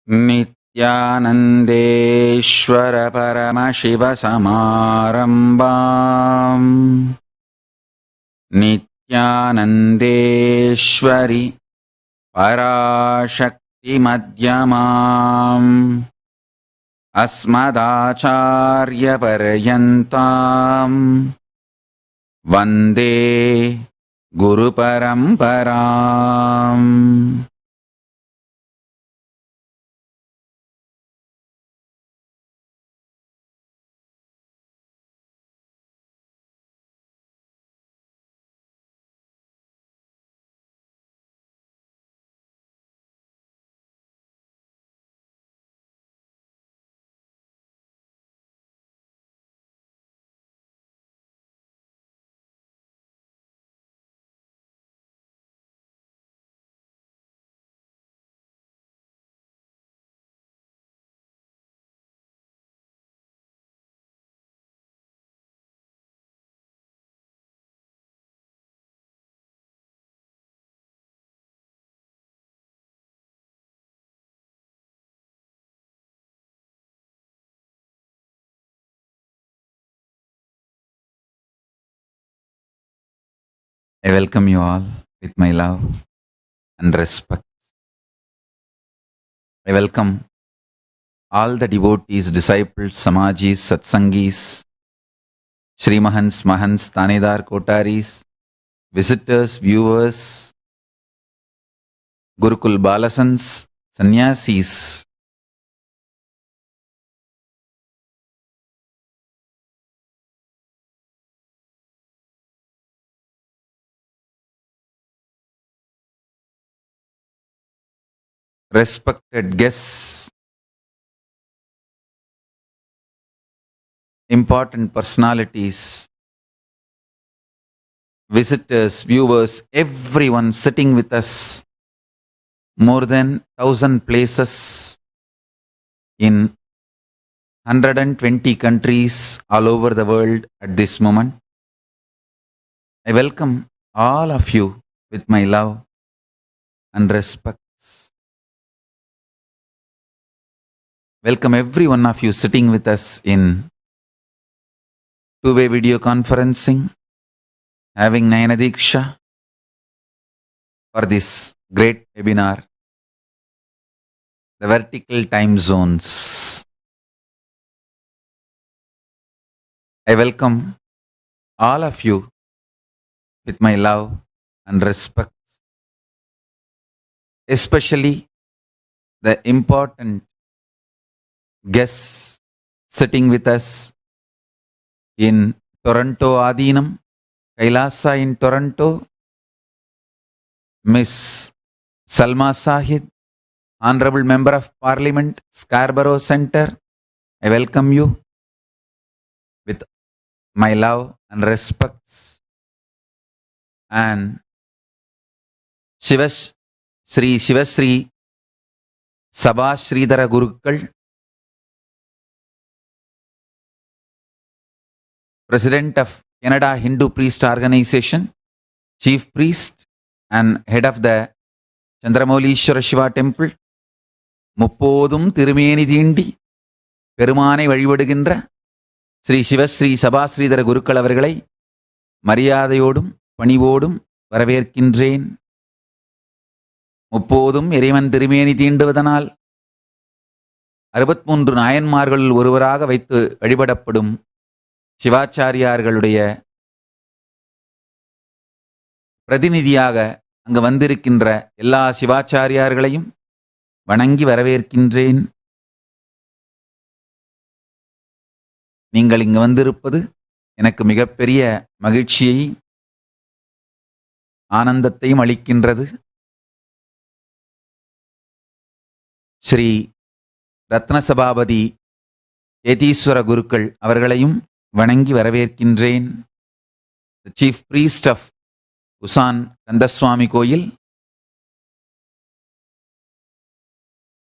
नित्यानन्देश्वर परमशिवसमारम्भाम् नित्यानन्देश्वरि पराशक्तिमध्यमाम् अस्मदाचार्यपर्यन्ताम् वन्दे गुरुपरम्पराम्। I welcome you all with my love and respect. I welcome all the devotees, disciples, Samajis, Satsangis, Shri Mahants, Mahants, Tanedar, Kotaris, visitors, viewers, Gurukul Balasans, Sannyasis. Respected guests, important personalities, visitors, viewers, everyone sitting with us, more than 1,000 places in 120 countries all over the world at this moment. I welcome all of you with my love and respect. Welcome every one of you sitting with us in two-way video conferencing, having Nayana Diksha for this great webinar, the vertical time zones. I welcome all of you with my love and respect, especially the important guests sitting with us in Toronto Adinam, Kailasa in Toronto, Miss Salma Sahid, Honorable Member of Parliament, Scarborough Centre. I welcome you with my love and respects. And Shivasri Sabha Sridhara Gurukal, President of Canada Hindu Priest Organization, Chief Priest and Head of the Chandramoulishwara Shiva Temple, முப்போதும் திருமேனி தீண்டி பெருமானை வழிபடுகின்ற ஸ்ரீ சிவஸ்ரீ சபாஸ்ரீதர குருக்கள் அவர்களை மரியாதையோடும் பணிவோடும் வரவேற்கின்றேன். முப்போதும் இறைவன் திருமேனி தீண்டுவதனால் 63 நாயன்மார்கள் ஒருவராக வைத்து வழிபடப்படும் சிவாச்சாரியார்களுடைய பிரதிநிதியாக அங்கு வந்திருக்கின்ற எல்லா சிவாச்சாரியார்களையும் வணங்கி வரவேற்கின்றேன். நீங்கள் இங்கு வந்திருப்பது எனக்கு மிகப்பெரிய மகிழ்ச்சியை ஆனந்தத்தையும் அளிக்கின்றது. ஸ்ரீ ரத்னசபாபதி ஏதீஸ்வர குருக்கள் அவர்களையும் வணங்கி வரவேற்கின்றேன். சீஃப் பிரீஸ்ட் ஆஃப் உசான் கந்தசுவாமி கோயில்,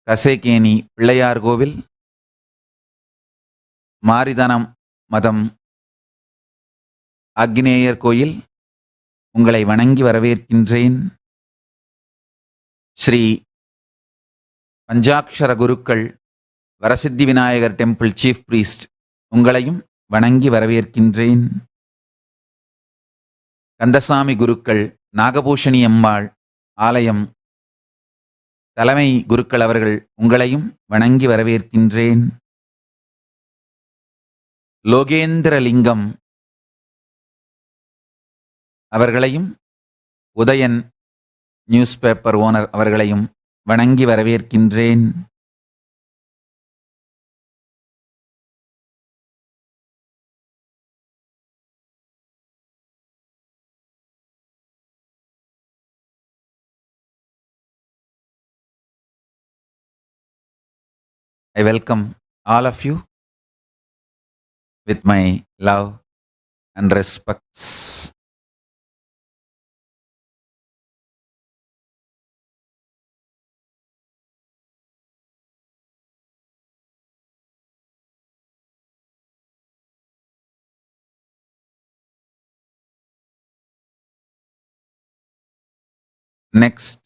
கசேகேணி பிள்ளையார் கோவில், மாரிதனம் மதம் ஆக்னேயர் கோயில், உங்களை வணங்கி வரவேற்கின்றேன். ஸ்ரீ பஞ்சாக்ஷர குருக்கள் Varasiddhi Vinayagar temple chief priest உங்களையும் வணங்கி வரவேற்கின்றேன். கந்தசாமி குருக்கள் நாகபூஷணி அம்பாள் ஆலயம் தலைமை குருக்கள் அவர்கள் உங்களையும் வணங்கி வரவேற்கின்றேன். லோகேந்திரலிங்கம் அவர்களையும் உதயன் நியூஸ் பேப்பர் ஓனர் அவர்களையும் வணங்கி வரவேற்கின்றேன். I welcome all of you with my love and respects. Next,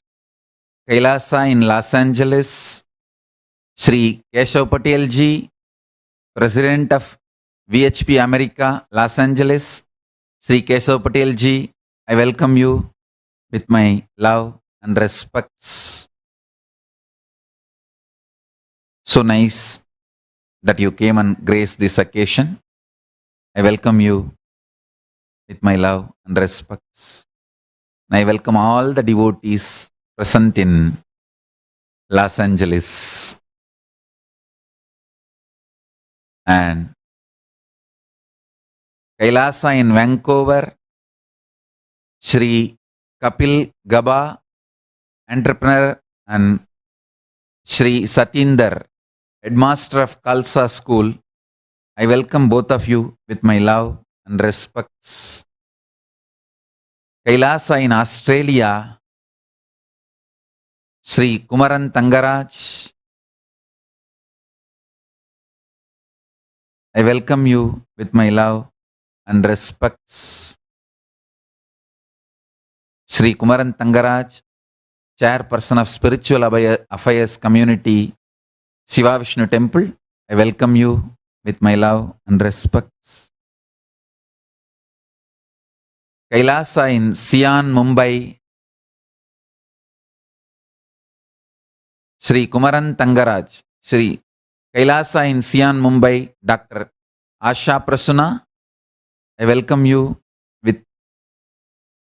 Kailasa in Los Angeles, Sri Keshav Patel ji, President of VHP America, Los Angeles. Sri Keshav Patel ji, I welcome you with my love and respects. So nice that you came and graced this occasion. I welcome you with my love and respects. And I welcome all the devotees present in Los Angeles and Kailasa in Vancouver, Sri Kapil Gaba, entrepreneur, and Sri Satinder, headmaster of Khalsa School. I welcome both of you with my love and respects. Kailasa in Australia, Sri Kumaran Tangaraj, I welcome you with my love and respects. Sri Kumaran Tangaraj, chairperson of Spiritual Affairs Community, Shiva Vishnu Temple, I welcome you with my love and respects. Kailasa in Sion, Mumbai, Sri Kumaran Tangaraj, Sri Kailasa in Sion, Mumbai, Dr. Asha Prasunna, I welcome you with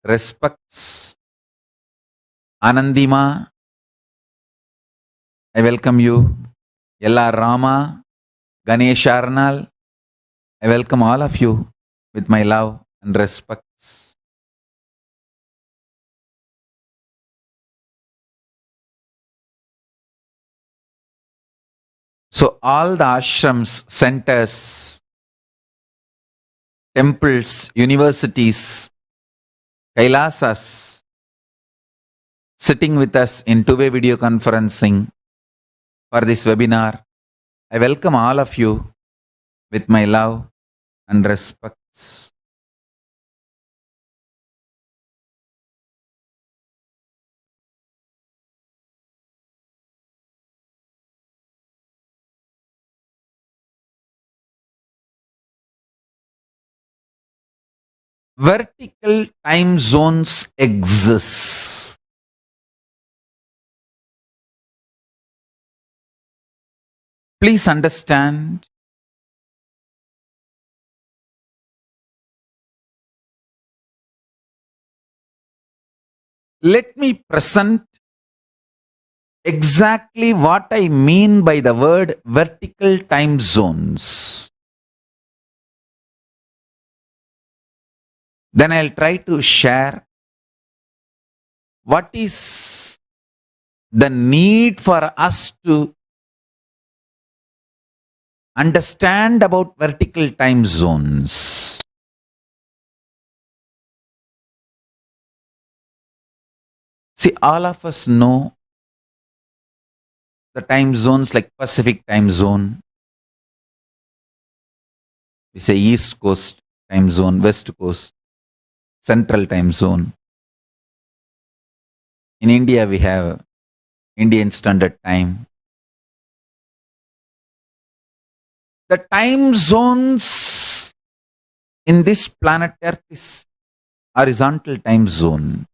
respects. Anandima, I welcome you. Yella Rama, Ganesh Arnal, I welcome all of you with my love and respects. So all the ashrams, centers, temples, universities, Kailasas sitting with us in two-way video conferencing for this webinar, I welcome all of you with my love and respects. Vertical time zones exist. Please understand, let me present exactly what I mean by the word vertical time zones. Then I'll try to share what is the need for us to understand about vertical time zones. See, all of us know the time zones like Pacific time zone. We say East Coast time zone, West Coast, Central time zone. In India, we have Indian Standard Time, The time zones in this planet Earth is horizontal time zone.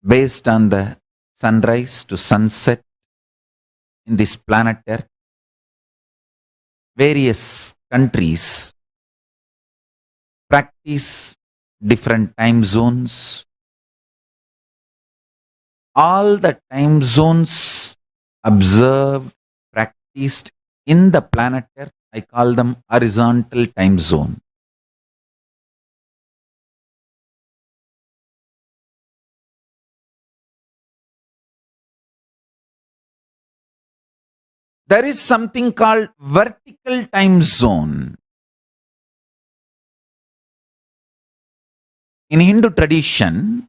Based on the sunrise to sunset in this planet Earth, various countries practice different time zones. All the time zones observed, practiced in the planet Earth, I call them horizontal time zone. There is something called vertical time zone. In Hindu tradition,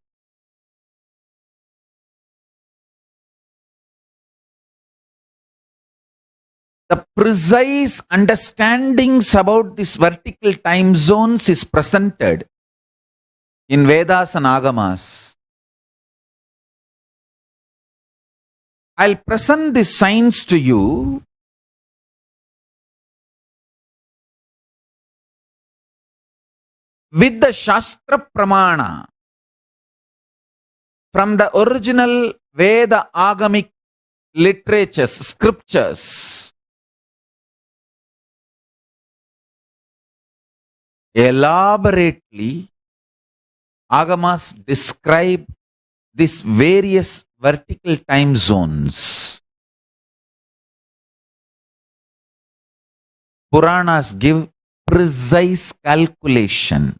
the precise understandings about these vertical time zones is presented in Vedas and Agamas. I'll present the signs to you with the Shastra Pramana from the original Veda Agamic literatures, scriptures. Elaborately, Agamas describe these various vertical time zones. Puranas give precise calculation.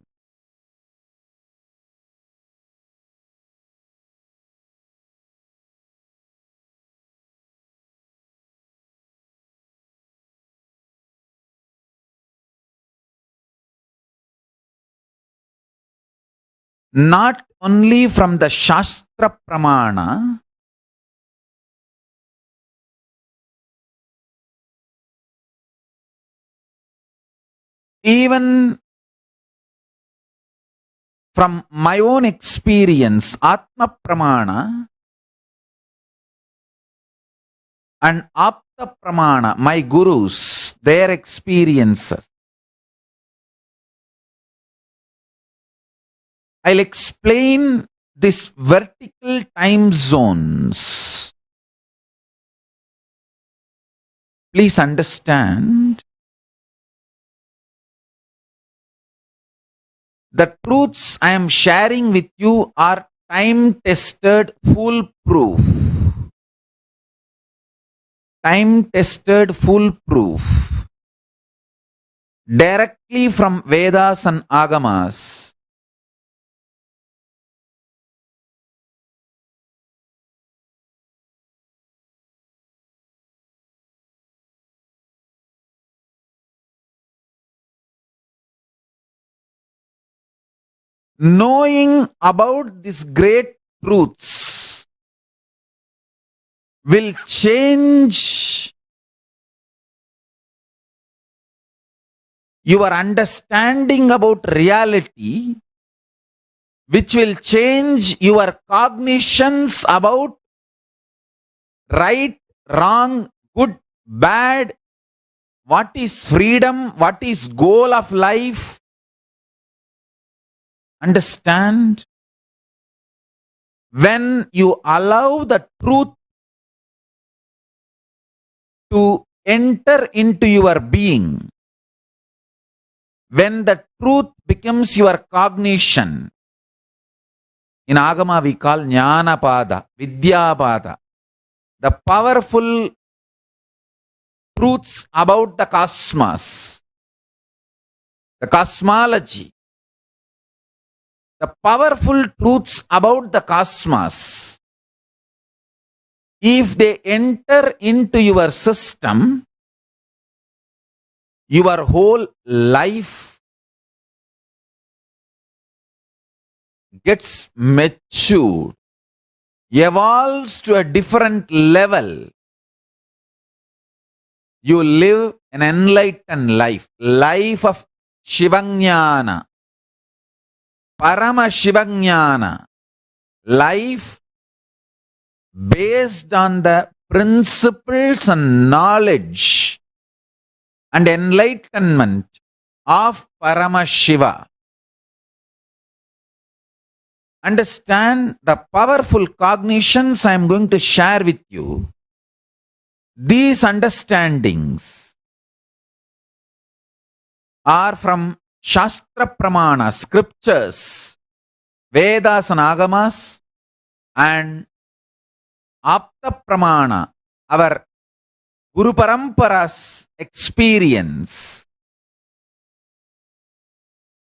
Not only from the Shastra Pramana, even from my own experience, Atma Pramana and Apta Pramana, my gurus, their experiences. I'll explain these vertical time zones. Please understand, the truths I am sharing with you are time-tested, foolproof. Time-tested, foolproof. Directly from Vedas and Agamas. Knowing about these great truths will change your understanding about reality, which will change your cognitions about right, wrong, good, bad, what is freedom, what is goal of life. Understand? When you allow the truth to enter into your being, when the truth becomes your cognition, in Agama we call Jnanapada, Vidyapada, the powerful truths about the cosmos, the cosmology, the powerful truths about the cosmos, if they enter into your system, your whole life gets matured, evolves to a different level. You live an enlightened life, life of Shivajnana, Parama Shivajnana. life based on the principles and knowledge and enlightenment of Paramashiva. Understand the powerful cognitions I am going to share with you. These understandings are from Shastra Pramana, scriptures, Vedas and Agamas, and Apta Pramana, our Guru Parampara's experience.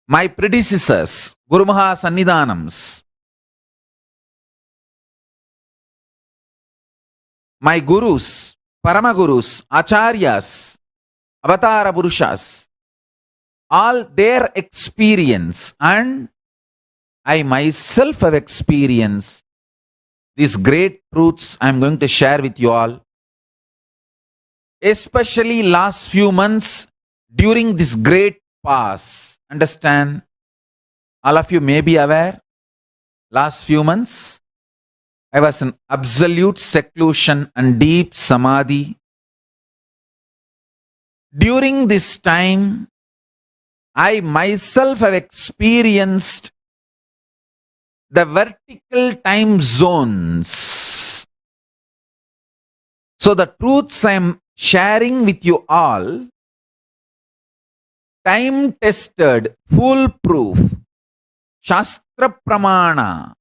My predecessors, Guru Maha Sannidhanams, my gurus, Paramagurus, Acharyas, Avatara Purushas, all their experience, and I myself have experienced these great truths I am going to share with you all. Especially last few months during this great pause. Understand? All of you may be aware, last few months, I was in absolute seclusion and deep samadhi. During this time, I myself have experienced the vertical time zones. So the truths I am sharing with you all, time-tested, foolproof, Shastra Pramana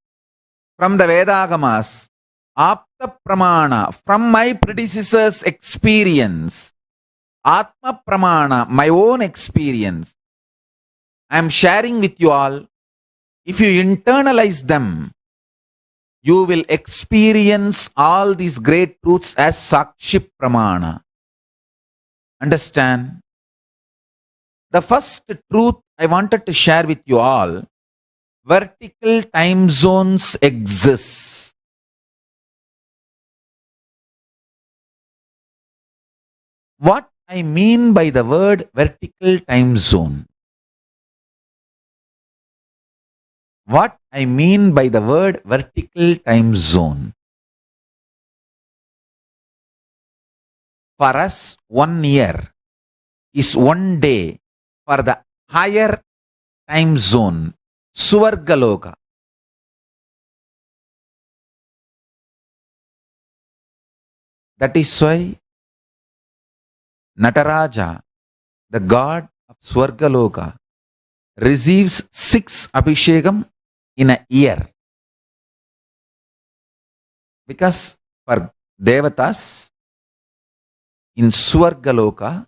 from the Vedagamas, Apta Pramana from my predecessors' experience, Atma Pramana, my own experience, I am sharing with you all. If you internalize them, you will experience all these great truths as Sakshi Pramana. Understand? The first truth I wanted to share with you all, vertical time zones exist. What I mean by the word vertical time zone? What I mean by the word vertical time zone? For us, 1 year is 1 day for the higher time zone, Swargaloka. That is why Nataraja, the god of Swargaloka, receives 6 Abhishekam in a year. Because for Devatas in Swargaloka,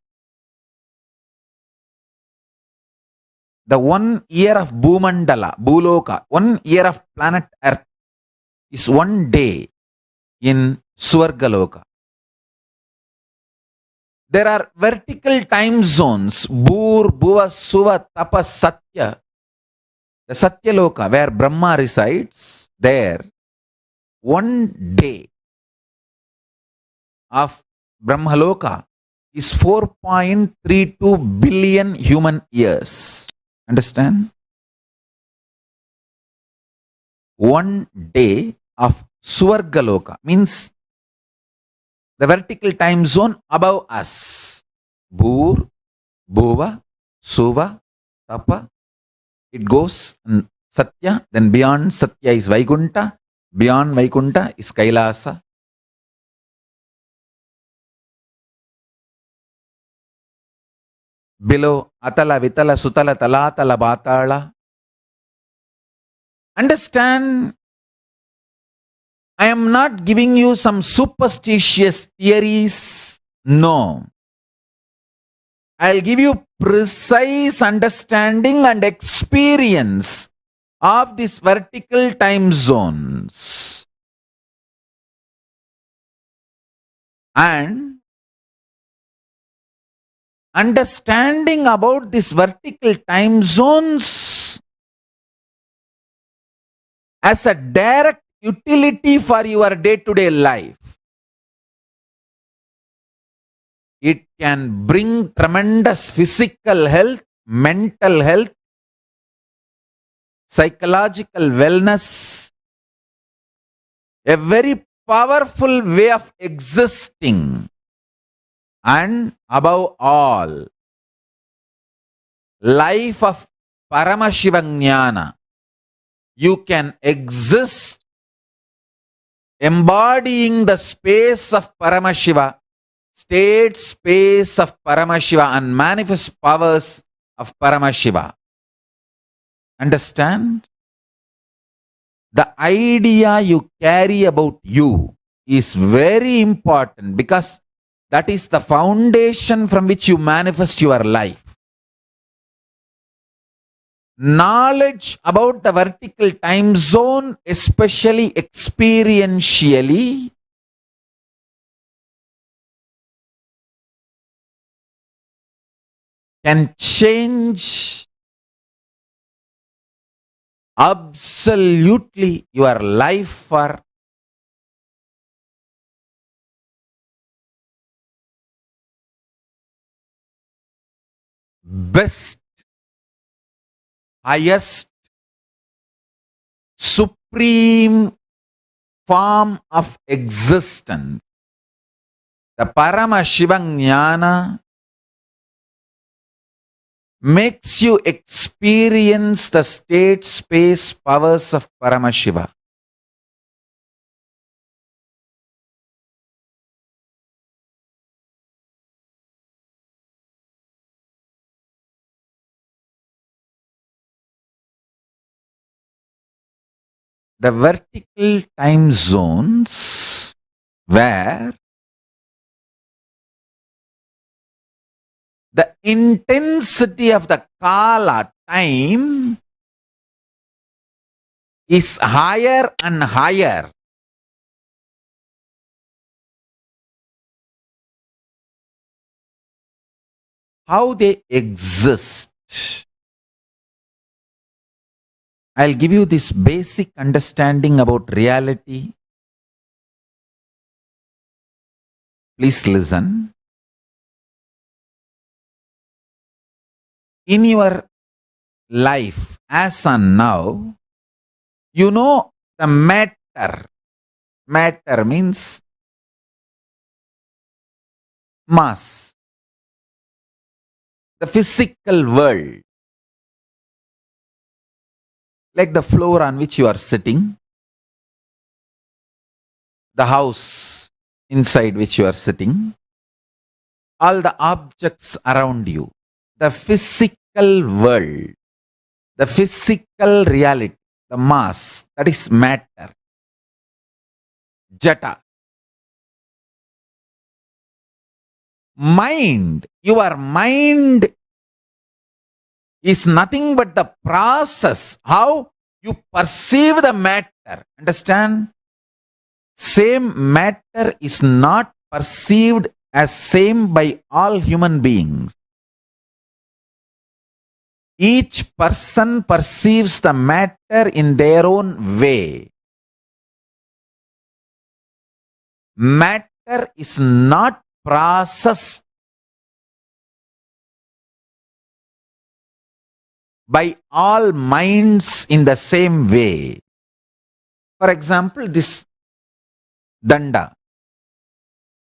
the 1 year of Bhumandala, Bhuloka, 1 year of planet Earth is 1 day in Swargaloka. There are vertical time zones, Bhur, Bhuva, Suva, Tapa, Satya. The Satya Loka, where Brahma resides, there, 1 day of Brahmaloka is 4.32 billion human years. Understand? 1 day of Swargaloka means the vertical time zone above us. Bhur, Bhuva, Suva, Tapa. It goes in Satya, then beyond Satya is Vaikunta, beyond Vaikunta is Kailasa. Below Atala, Vitala, Sutala, Talatala, Batala. Understand, I am not giving you some superstitious theories. No. I'll give you precise understanding and experience of these vertical time zones. And understanding about these vertical time zones as a direct utility for your day-to-day life. It can bring tremendous physical health, mental health, psychological wellness, a very powerful way of existing, and above all, life of Paramashivajnana. You can exist embodying the space of Paramashiva, state space of Paramashiva, and manifest powers of Paramashiva. Understand? The idea you carry about you is very important because that is the foundation from which you manifest your life. Knowledge about the vertical time zone, especially experientially, can change absolutely your life for best, highest, supreme form of existence. The Paramashivajnana makes you experience the state space powers of Paramashiva. The vertical time zones where the intensity of the Kala time is higher and higher. How they exist. I'll give you this basic understanding about reality. Please listen. In your life, as and now, you know the matter. Matter means mass. The physical world. Like the floor on which you are sitting, the house inside which you are sitting, all the objects around you, the physical world, the physical reality, the mass, that is matter. Jata. Mind, your mind is nothing but the process, how you perceive the matter. Understand? Same matter is not perceived as same by all human beings. Each person perceives the matter in their own way. Matter is not processed by all minds in the same way. For example, this danda.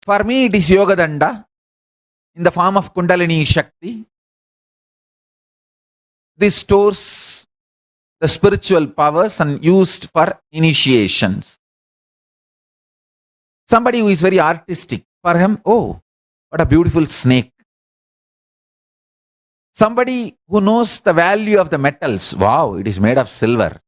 For me, it is yoga danda in the form of Kundalini Shakti. This stores the spiritual powers and used for initiations. Somebody who is very artistic, for him, oh, what a beautiful snake. Somebody who knows the value of the metals, wow, it is made of silver.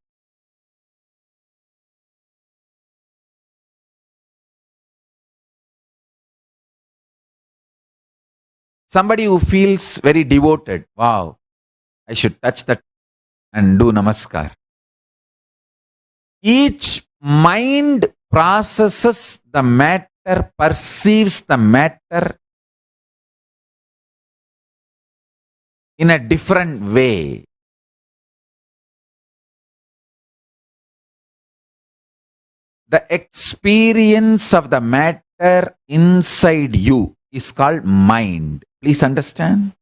Somebody who feels very devoted, wow, I should touch that and do namaskar. Each mind processes the matter, perceives the matter in a different way. The experience of the matter inside you is called mind. Please understand.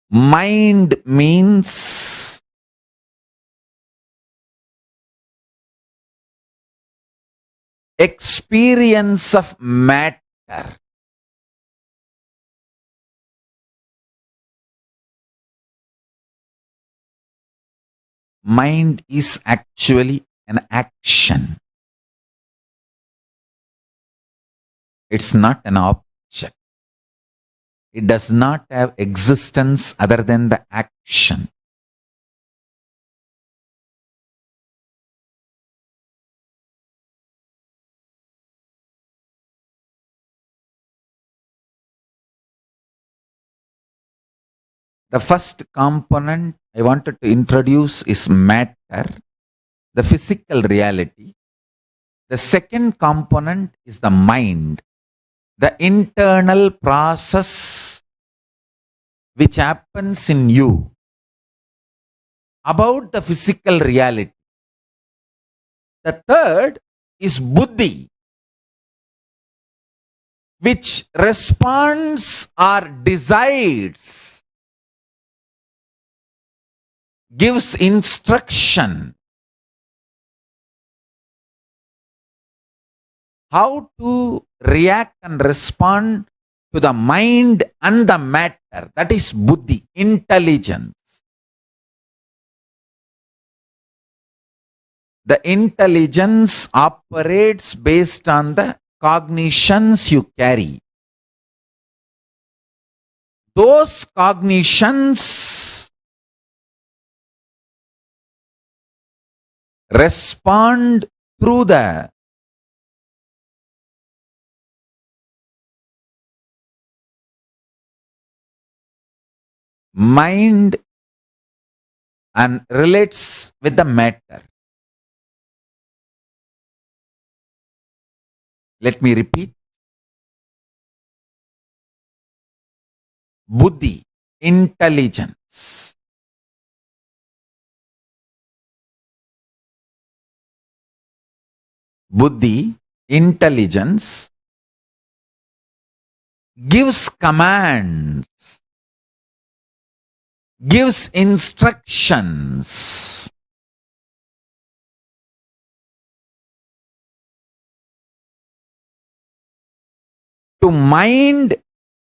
Mind means experience of matter. Mind is actually an action. It's not an object. It does not have existence other than the action. The first component I wanted to introduce is matter, the physical reality. The second component is the mind, the internal process which happens in you about the physical reality. The third is buddhi, which responds or decides, gives instruction how to react and respond to the mind and the matter. That is buddhi, intelligence. The intelligence operates based on the cognitions you carry. Those cognitions respond through the mind and relates with the matter. Let me repeat. Buddhi, intelligence. Buddhi, intelligence, gives commands, gives instructions. To mind,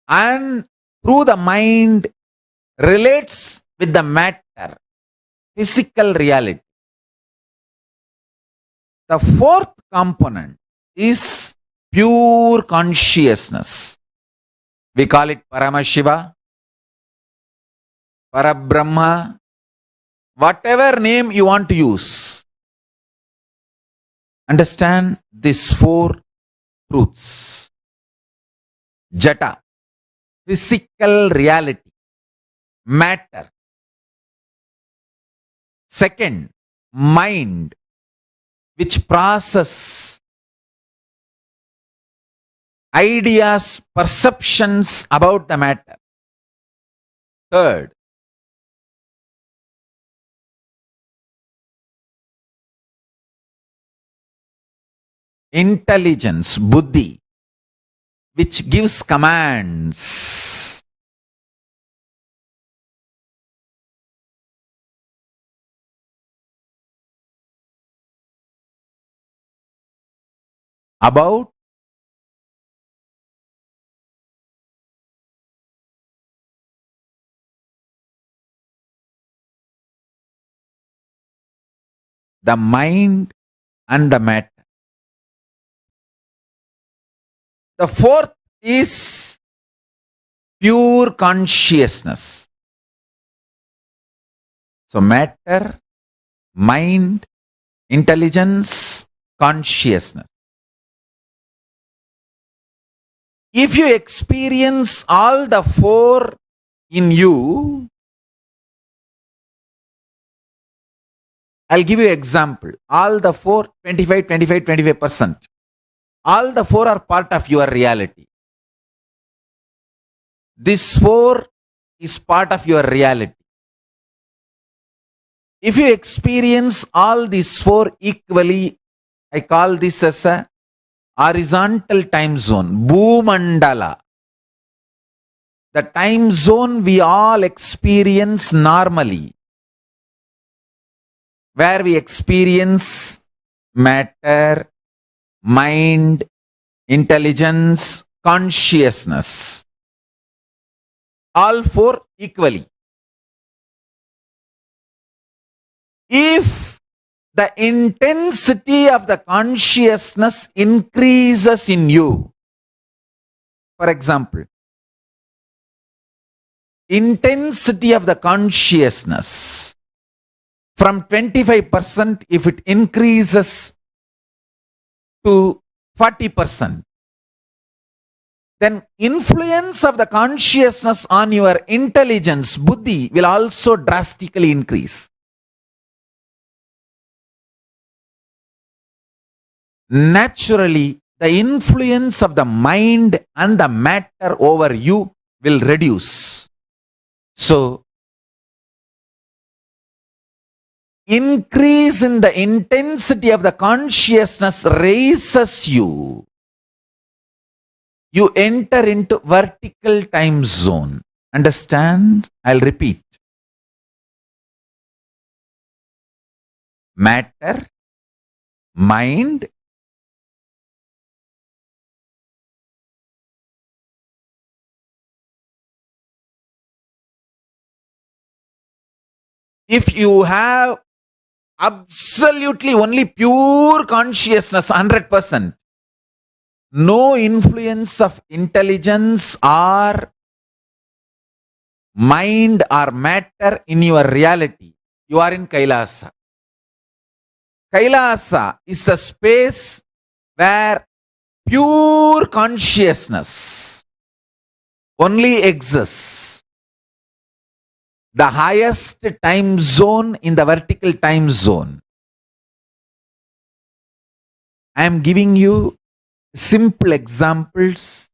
and through the mind relates with the matter, physical reality. The fourth component is pure consciousness. We call it Paramashiva, Parabrahma, whatever name you want to use. Understand these four truths. Jata, physical reality, matter. Second, mind, which process ideas, perceptions about the matter. Third, intelligence, buddhi, which gives commands. About the mind and the matter. The fourth is pure consciousness. So matter, mind, intelligence, consciousness. If you experience all the four in you, I'll give you an example. All the four, 25, 25, 25%. All the four are part of your reality. This four is part of your reality. If you experience all these four equally, I call this as a horizontal time zone, Bhumandala. The time zone we all experience normally, where we experience matter, mind, intelligence, consciousness. All four equally. If the intensity of the consciousness increases in you, for example, intensity of the consciousness from 25%, if it increases to 40%, then influence of the consciousness on your intelligence, buddhi, will also drastically increase. Naturally, the influence of the mind and the matter over you will reduce. So, increase in the intensity of the consciousness raises you. You enter into vertical time zone. Understand? I'll repeat. Matter, mind, if you have absolutely only pure consciousness, 100%, no influence of intelligence or mind or matter in your reality, you are in Kailasa. Kailasa is the space where pure consciousness only exists. The highest time zone in the vertical time zone. I am giving you simple examples.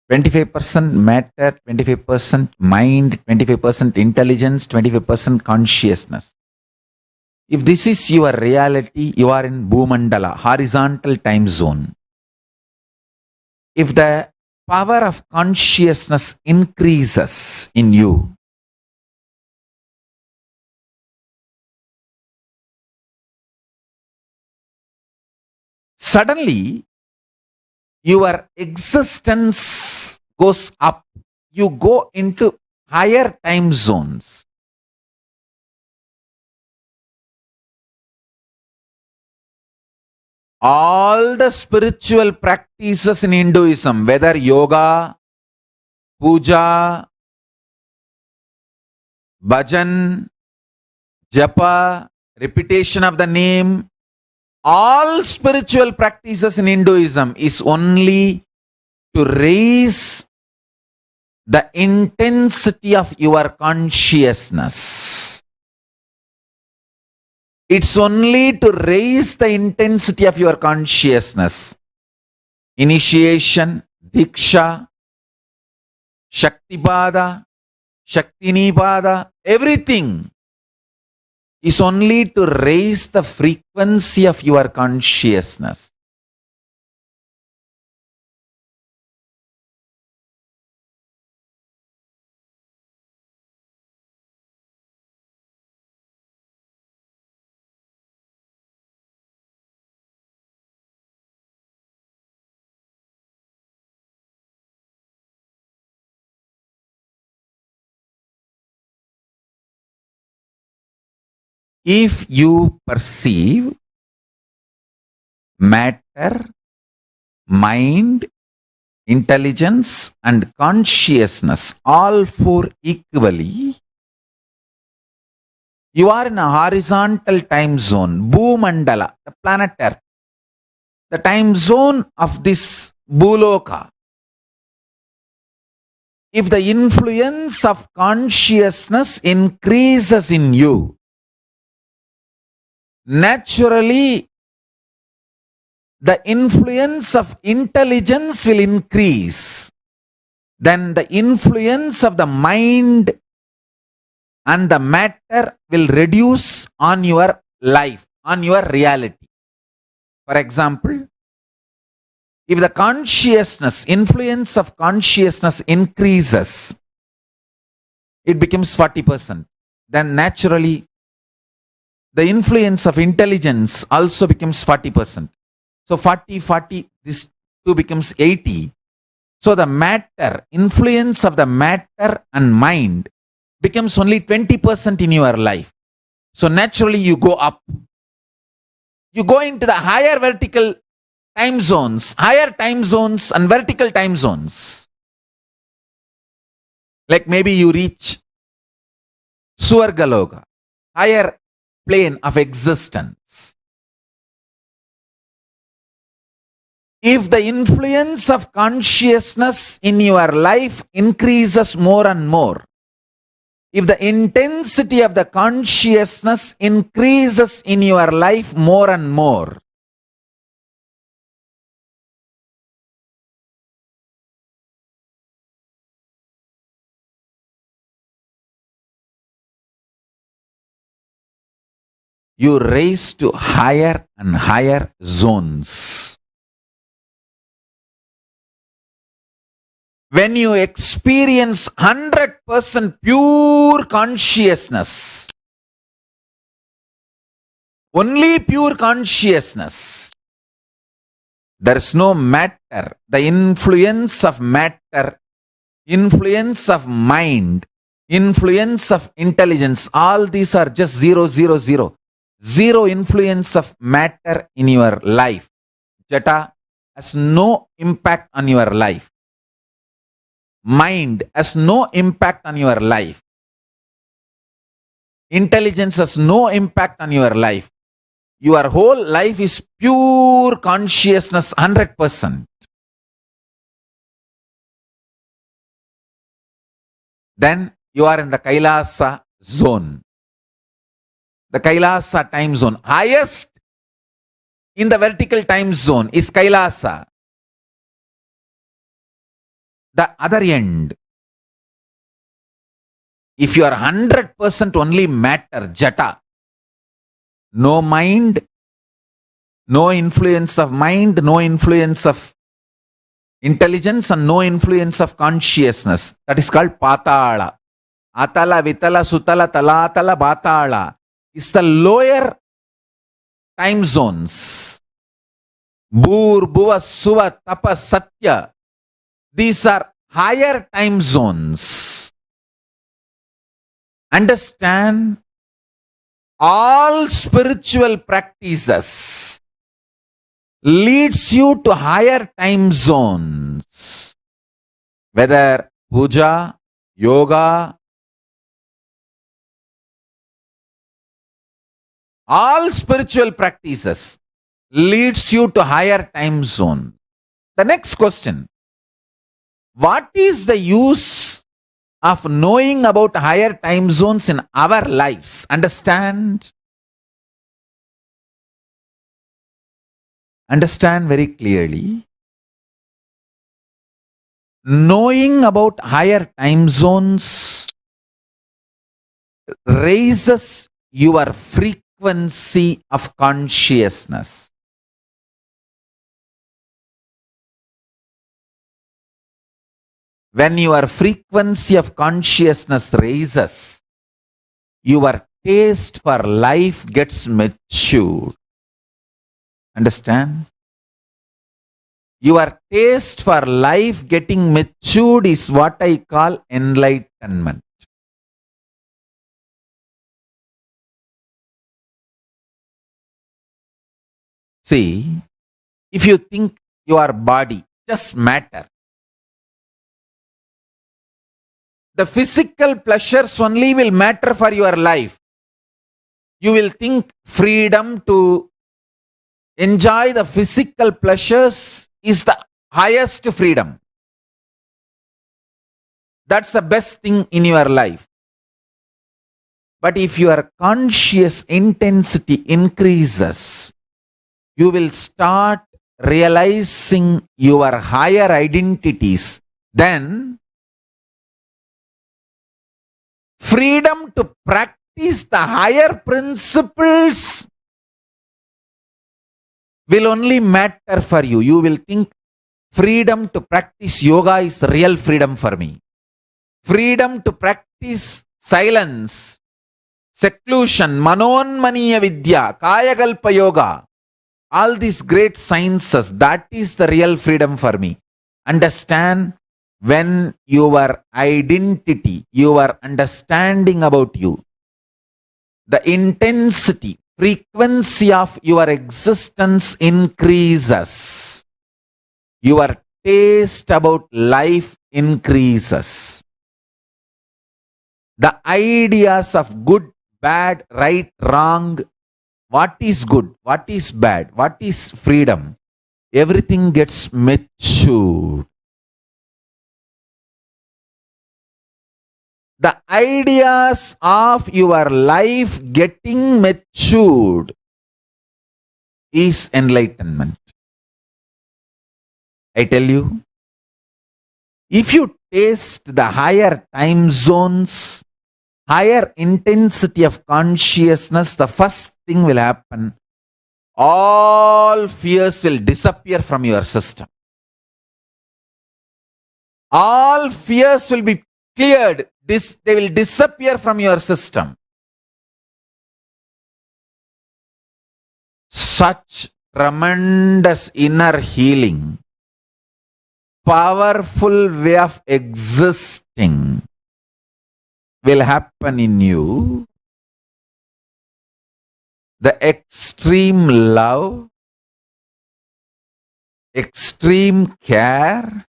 %25 matter, 25% mind, 25% intelligence, 25% consciousness. If this is your reality, you are in Bhumandala, horizontal time zone. If the power of consciousness increases in you, suddenly your existence goes up. You go into higher time zones. All the spiritual practices in Hinduism, whether yoga, puja, bhajan, japa, repetition of the name, all spiritual practices in Hinduism is only to raise the intensity of your consciousness. It's only to raise the intensity of your consciousness. Initiation, Diksha, Shaktipada, Shaktinipada, everything is only to raise the frequency of your consciousness. If you perceive matter, mind, intelligence and consciousness, all four equally, you are in a horizontal time zone, Bhumandala, the planet Earth. The time zone of this Bhuloka. If the influence of consciousness increases in you, naturally the influence of intelligence will increase. then the influence of the mind and the matter will reduce on your life, on your reality. For example, if the influence of consciousness increases, it becomes 40%. Then naturally, the influence of intelligence also becomes 40%. So 40, this 2 becomes 80. So the influence of the matter and mind becomes only 20% in your life. So naturally you go up. You go into the higher vertical time zones, higher time zones and vertical time zones. Like maybe you reach Swargaloka, higher plane of existence. If the influence of consciousness in your life increases more and more, if the intensity of the consciousness increases in your life more and more, you raise to higher and higher zones. When you experience 100% pure consciousness, only pure consciousness, there is no matter, the influence of matter, influence of mind, influence of intelligence, all these are just 0, 0, 0. Zero influence of matter in your life. Jata has no impact on your life. Mind has no impact on your life. Intelligence has no impact on your life. Your whole life is pure consciousness, 100%. Then you are in the Kailasa zone. The Kailasa time zone. Highest in the vertical time zone is Kailasa. The other end, if you are 100% only matter, Jata, no mind, no influence of mind, no influence of intelligence, and no influence of consciousness, that is called Patala. Atala, Vitala, Sutala, Talatala, Batala is the lower time zones. Bur, Bhuva, Suva, Tapa, Satya. These are higher time zones. Understand, all spiritual practices leads you to higher time zones. Whether puja, yoga, all spiritual practices leads you to higher time zone. The next question. What is the use of knowing about higher time zones in our lives? Understand? Understand very clearly. Knowing about higher time zones raises your frequency of consciousness. When your frequency of consciousness raises, your taste for life gets matured. Understand? Your taste for life getting matured is what I call enlightenment. See, if you think your body just matter, the physical pleasures only will matter for your life. You will think freedom to enjoy the physical pleasures is the highest freedom. That's the best thing in your life. But if your conscious intensity increases, you will start realizing your higher identities. Then freedom to practice the higher principles will only matter for you. You will think freedom to practice yoga is the real freedom for me. Freedom to practice silence, seclusion, manonmaniya vidya, kayakalpa yoga, all these great sciences, that is the real freedom for me. Understand, when your identity, your understanding about you, the intensity, frequency of your existence increases, your taste about life increases. The ideas of good, bad, right, wrong, what is good, what is bad, what is freedom, everything gets matured. The ideas of your life getting matured is enlightenment. I tell you, if you taste the higher time zones, higher intensity of consciousness, the first thing will happen, all fears will disappear from your system. All fears will be cleared. They will disappear from your system. Such tremendous inner healing, powerful way of existing will happen in you. The extreme love, extreme care,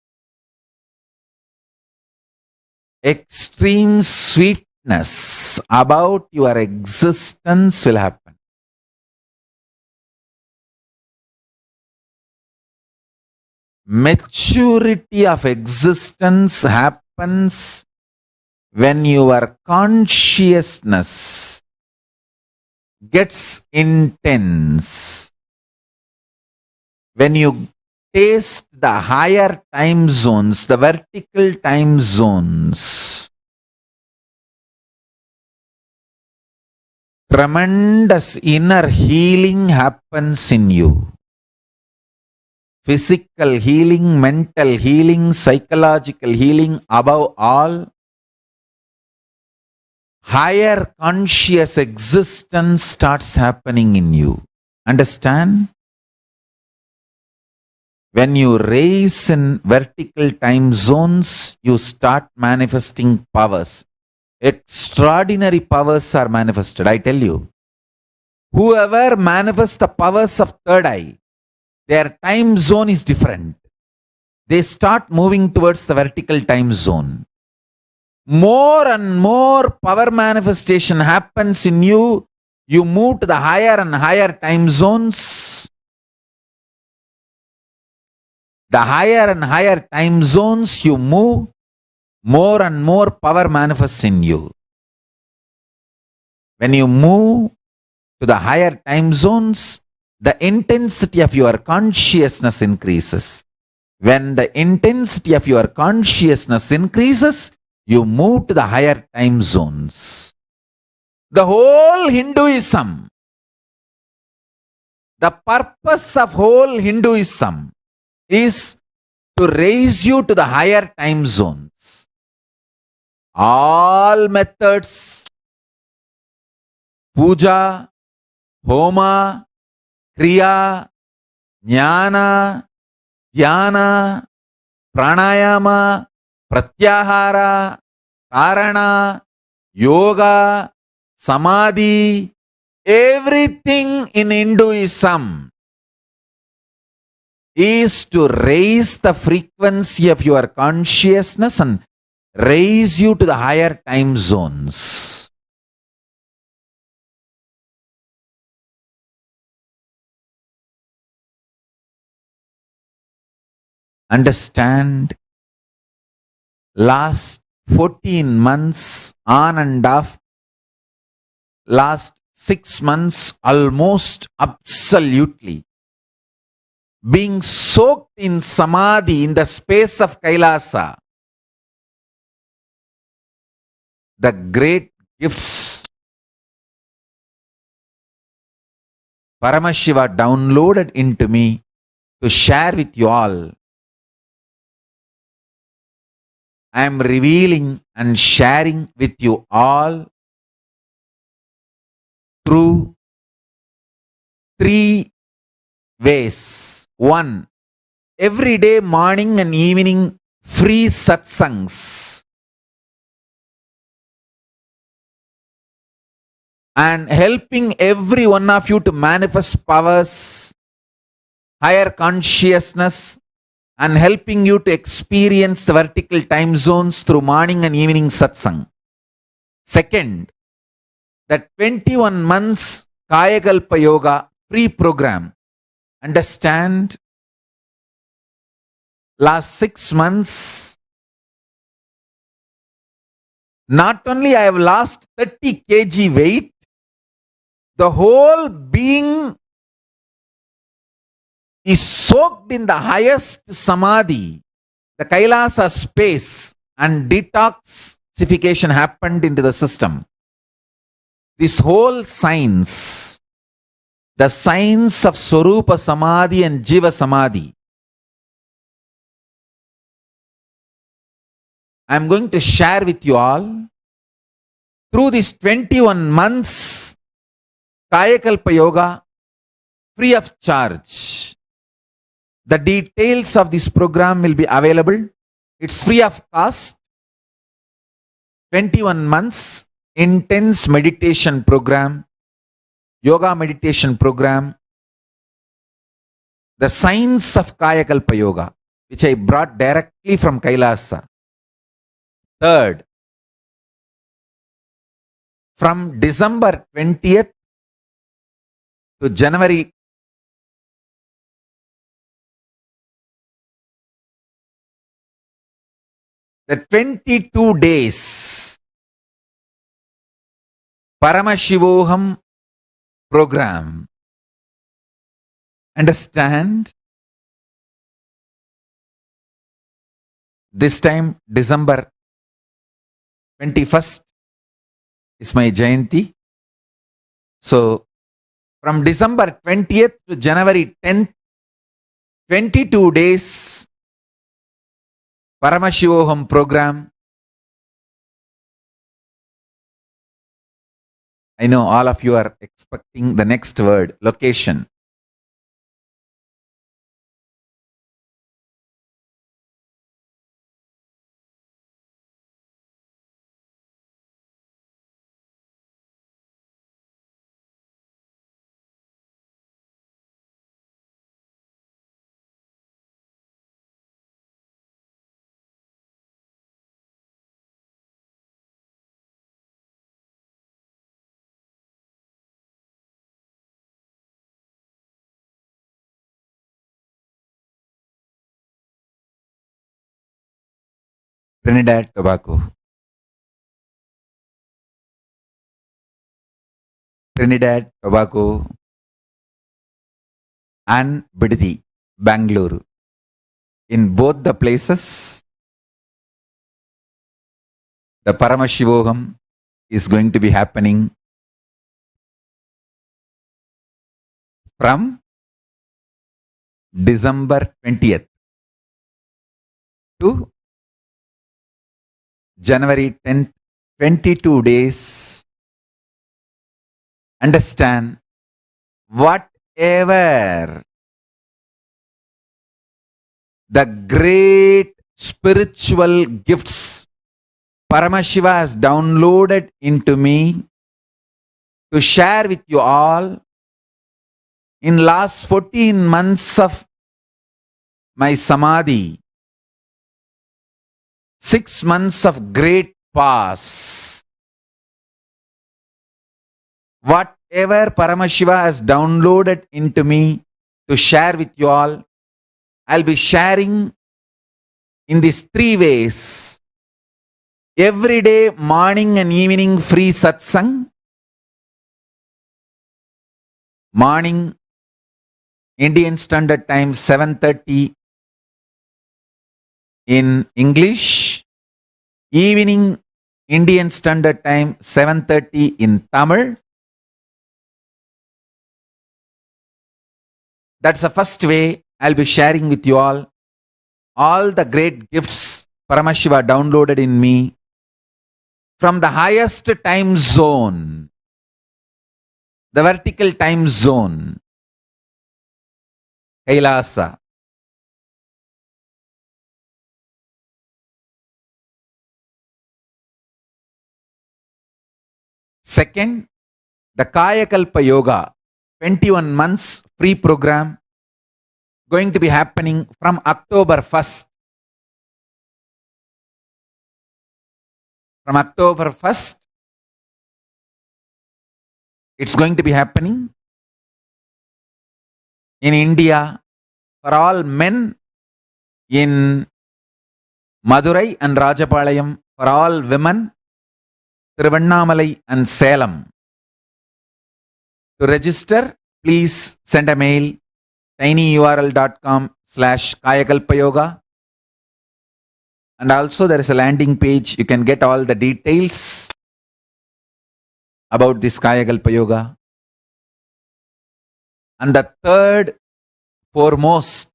extreme sweetness about your existence will happen. Maturity of existence happens when your consciousness gets intense. When you taste the higher time zones, the vertical time zones, tremendous inner healing happens in you. Physical healing, mental healing, psychological healing, above all, higher conscious existence starts happening in you. Understand? When you raise in vertical time zones, you start manifesting powers. Extraordinary powers are manifested, I tell you. Whoever manifests the powers of third eye, their time zone is different. They start moving towards the vertical time zone. More and more power manifestation happens in you. You move to the higher and higher time zones. The higher and higher time zones you move, more and more power manifests in you. When you move to the higher time zones, the intensity of your consciousness increases. When the intensity of your consciousness increases, you move to the higher time zones. The whole Hinduism, the purpose of whole Hinduism is to raise you to the higher time zones. All methods, puja, homa, kriya, jnana, dhyana, pranayama, pratyahara, karana, yoga, samadhi, everything in Hinduism is to raise the frequency of your consciousness and raise you to the higher time zones. Understand, last 14 months on and off, last 6 months almost absolutely, being soaked in samadhi in the space of Kailasa. the great gifts Paramashiva downloaded into me to share with you all. I am revealing and sharing with you all through three ways. One, every day, morning and evening, free satsangs. And helping every one of you to manifest powers, higher consciousness, and helping you to experience the vertical time zones through morning and evening satsang. Second, the 21 months Kayakalpa Yoga pre-program. Understand, last 6 months, not only I have lost 30 kg weight, the whole being is soaked in the highest samadhi, the Kailasa space, and detoxification happened into the system. This whole science, the science of Swarupa Samadhi and Jiva Samadhi, I am going to share with you all through these 21 months Kayakalpa Yoga free of charge. The details of this program will be available. It's free of cost. 21 months intense meditation program, yoga meditation program, the science of Kayakalpa Yoga, which I brought directly from Kailasa. Third, from December 20th to January 22 days Paramashivoham program. Understand? This time, December 21st is my Jayanti. So, from December 20th to January 10th, 22 days Paramashivoham program. I know all of you are expecting the next word, location. Trinidad, Tobago. Trinidad, Tobago, and Bidadi, Bangalore. In both the places, the Paramashivoham is going to be happening from December 20th to January 10th, 22 days. Understand, whatever the great spiritual gifts Paramashiva has downloaded into me to share with you all in last 14 months of my Samadhi, 6 months of great pause. Whatever Paramashiva has downloaded into me to share with you all, I'll be sharing in these 3 ways. Every day, morning and evening free satsang. Morning, Indian Standard Time, 7:30 in English. Evening, Indian Standard Time 7:30 in Tamil. That's the first way I'll be sharing with you all the great gifts Paramashiva downloaded in me from the highest time zone, the vertical time zone, Kailasa. Second, the Kayakalpa Yoga, 21 months free program, going to be happening from October 1st. From October 1st, it's going to be happening in India for all men in Madurai and Rajapalayam, for all women, Tiruvannamalai and Salem. To register, please send a mail tinyurl.com/kayakalpayoga. And also there is a landing page. You can get all the details about this Kayakalpa Yoga. And the third foremost,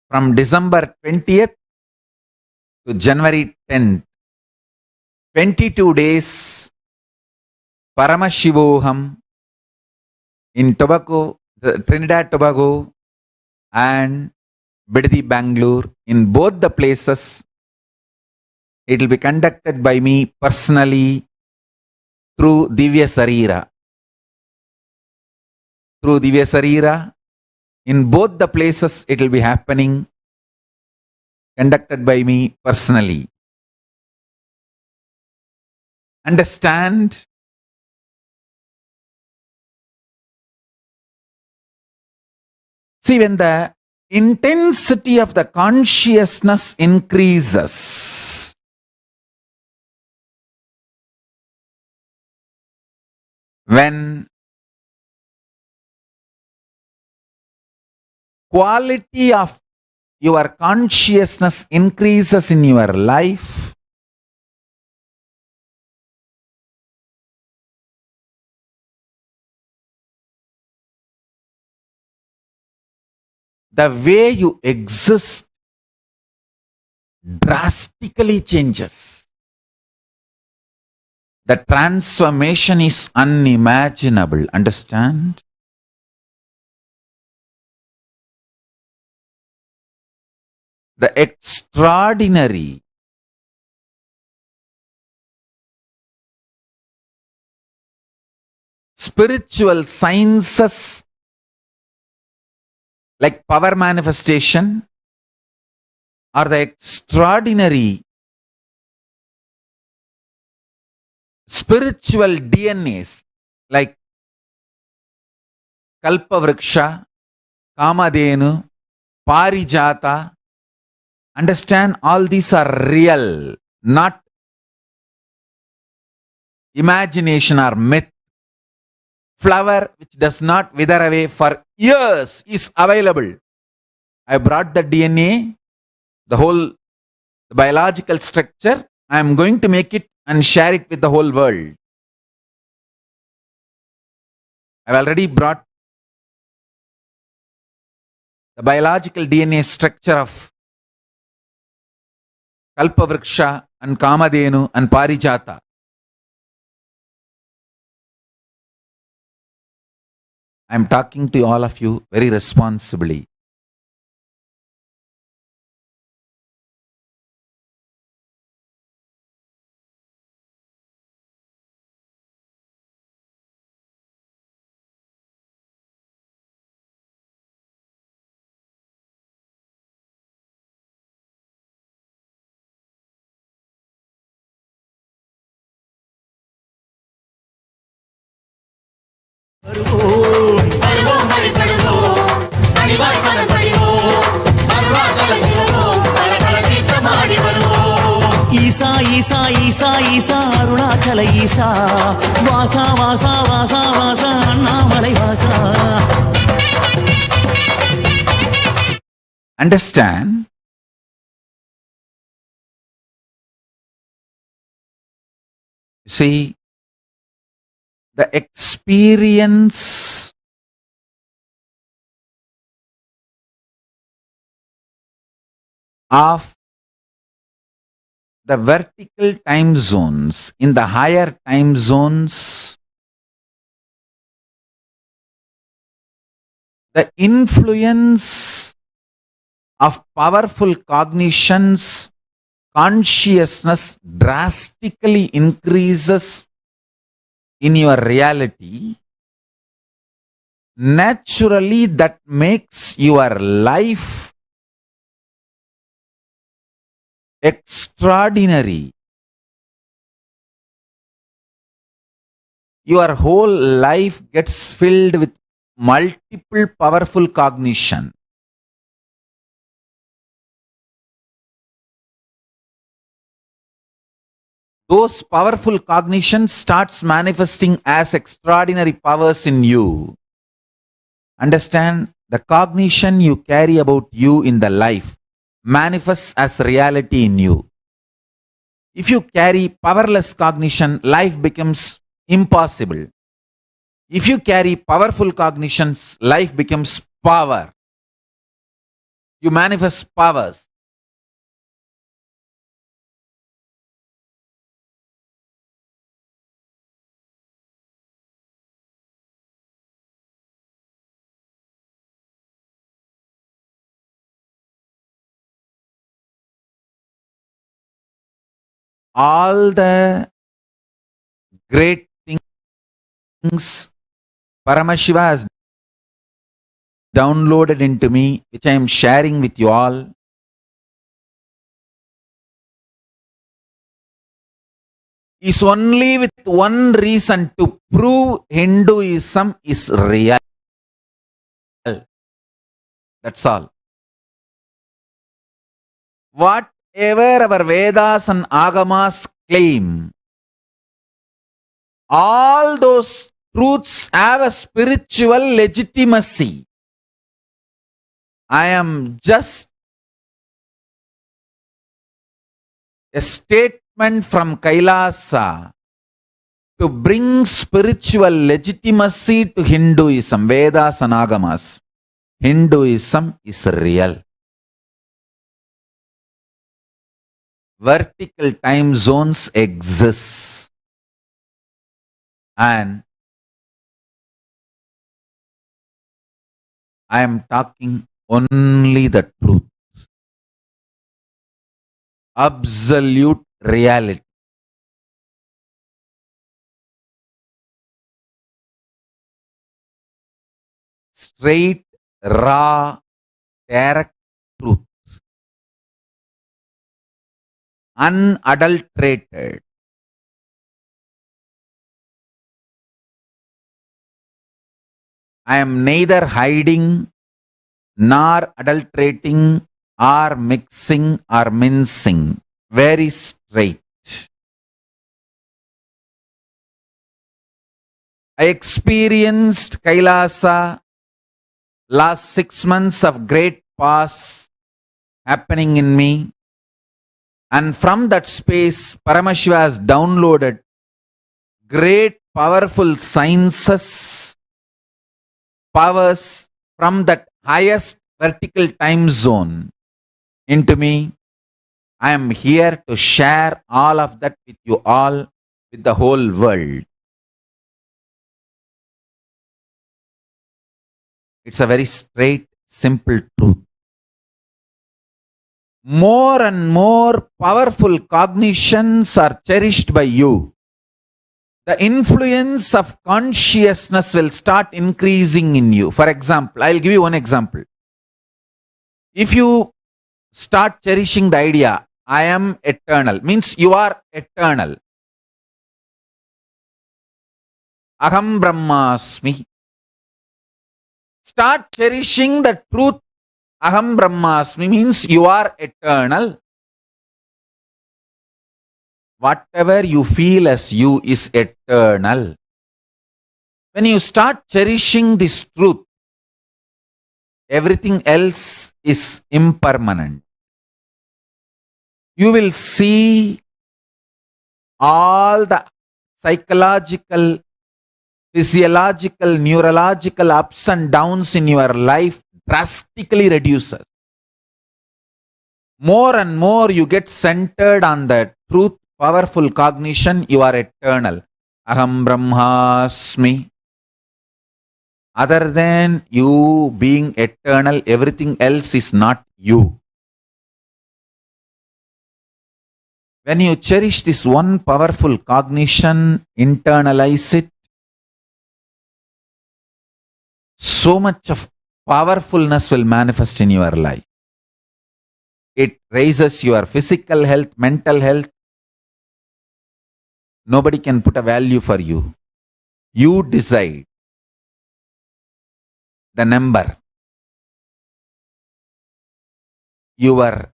from December 20th to January 10th, 22 days, Paramashivoham in Trinidad Tobago and Bidadi Bangalore. In both the places, it will be conducted by me personally through Divya Sarira. Through Divya Sarira, in both the places it will be happening, conducted by me personally. Understand? See, when the intensity of the consciousness increases, when quality of your consciousness increases in your life, the way you exist drastically changes. The transformation is unimaginable. Understand? The extraordinary spiritual sciences like power manifestation, or the extraordinary spiritual DNAs like Kalpavriksha, Kamadhenu, Parijata. Understand, all these are real, not imagination or myth. Flower which does not wither away for years is available. I brought the DNA, the whole biological structure. I am going to make it and share it with the whole world. I've already brought the biological DNA structure of Kalpavriksha and Kamadhenu and Parijata. I am talking to all of you very responsibly. ஈசா ஈசா ஈசா ஈசா அருணாச்சல ஈசா வாசா வாசா வாசா வாசா அண்ணாமலை வாசா. Understand? See, the experience of the vertical time zones in the higher time zones, the influence of powerful cognitions, consciousness drastically increases in your reality. Naturally, that makes your life extraordinary. Your whole life gets filled with multiple powerful cognition. Those powerful cognitions starts manifesting as extraordinary powers in you. Understand, the cognition you carry about you in the life manifests as reality in you. If you carry powerless cognition, life becomes impossible. If you carry powerful cognitions, life becomes power. You manifest powers. All the great things Paramashiva has downloaded into me, which I am sharing with you all, is only with one reason: to prove Hinduism is real. That's all. Whatever our Vedas and Agamas claim, all those truths have a spiritual legitimacy. I am just a statement from Kailasa to bring spiritual legitimacy to Hinduism, Vedas and Agamas. Hinduism is real. Vertical time zones exist. And I am talking only the truth. Absolute reality. Straight, raw, direct truth. Unadulterated. I am neither hiding nor adulterating or mixing or mincing. Very straight. I experienced Kailasa last 6 months of great pause happening in me. And from that space, Paramashiva has downloaded great powerful sciences, powers from that highest vertical time zone into me. I am here to share all of that with you all, with the whole world. It's a very straight, simple truth. More and more powerful cognitions are cherished by you. The influence of consciousness will start increasing in you. For example, I'll give you one example. If you start cherishing the idea, I am eternal, means you are eternal. Aham Brahmasmi. Start cherishing the truth. Aham Brahmasmi means you are eternal. Whatever you feel as you is eternal. When you start cherishing this truth, everything else is impermanent. You will see all the psychological, physiological, neurological ups and downs in your life drastically reduces. More and more you get centered on the truth, powerful cognition, you are eternal. Aham Brahmasmi. Other than you being eternal, everything else is not you. When you cherish this one powerful cognition, internalize it, so much of powerfulness will manifest in your life. It raises your physical health, mental health. Nobody can put a value for you. You decide the number. Your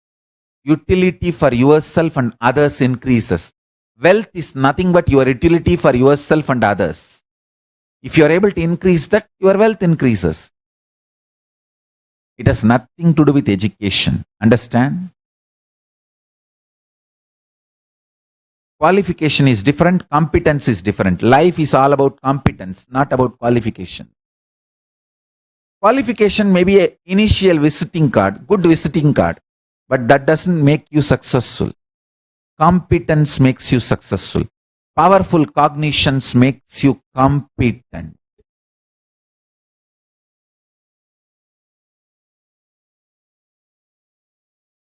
utility for yourself and others increases. Wealth is nothing but your utility for yourself and others. If you are able to increase that, your wealth increases. It has nothing to do with education. Understand? Qualification is different, competence is different. Life is all about competence, not about qualification. Qualification may be an initial visiting card, good visiting card, but that doesn't make you successful. Competence makes you successful. Powerful cognitions makes you competent.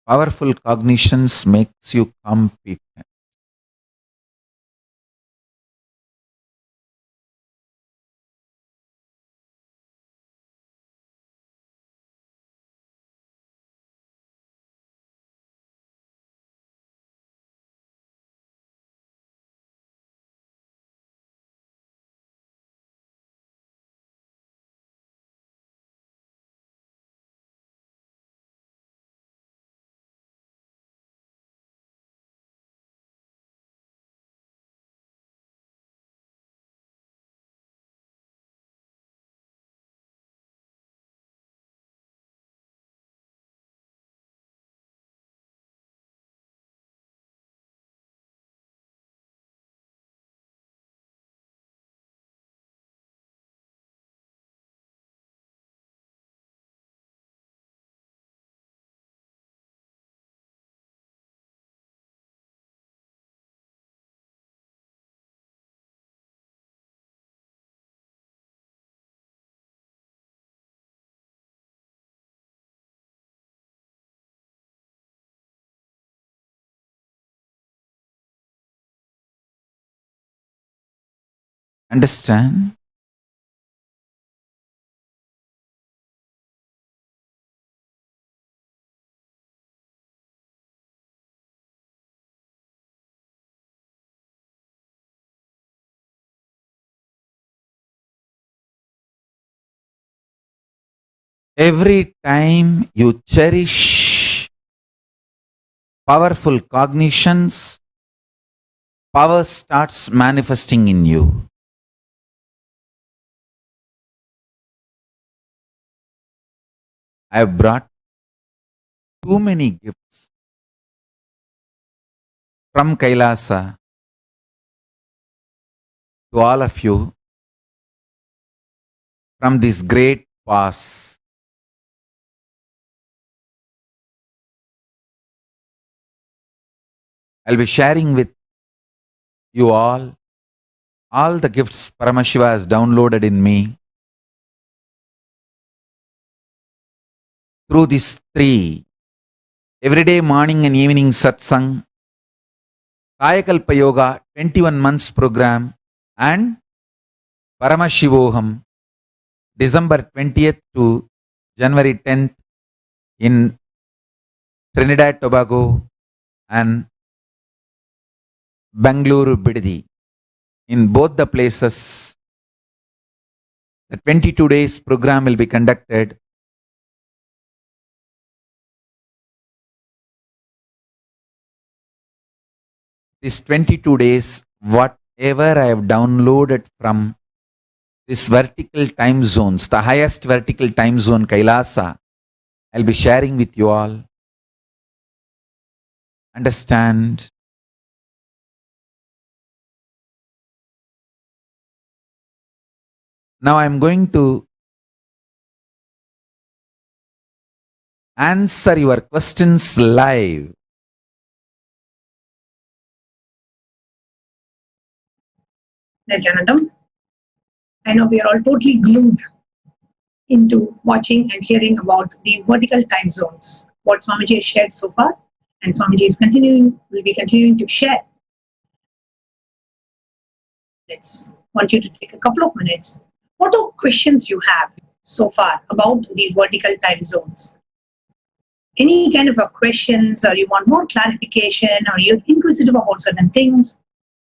Powerful cognitions makes you competent. Understand? Every time you cherish powerful cognitions, power starts manifesting in you. I have brought too many gifts from Kailasa to all of you from this great past. I'll be sharing with you all the gifts Paramashiva has downloaded in me through these three everyday morning and evening satsang, Kayakalpa Yoga 21 months program, and Paramashivoham December 20th to January 10th in Trinidad, Tobago and Bangalore, Bidadi. In both the places, the 22 days program will be conducted. These 22 days, whatever I have downloaded from this vertical time zones, the highest vertical time zone, Kailasa, I'll be sharing with you all. Understand? Now I'm going to answer your questions live. Nityanandam, I know we are all totally glued into watching and hearing about the vertical time zones. What Swamiji has shared so far, and Swamiji will be continuing to share. Let's want you to take a couple of minutes. What are questions you have so far about the vertical time zones? Any kind of a questions, or you want more clarification, or you're inquisitive about certain things,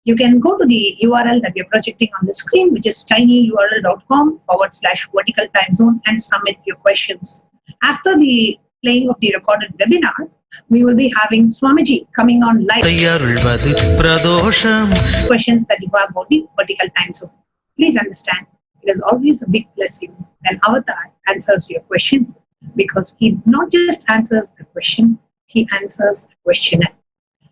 you can go to the URL that we're projecting on the screen, which is tinyurl.com/vertical time zone, and submit your questions. After the playing of the recorded webinar, we will be having Swamiji coming on live. Questions that you have about the vertical time zone. Please understand, it is always a big blessing when Avatar answers your question, because he not just answers the question, he answers the questionnaire.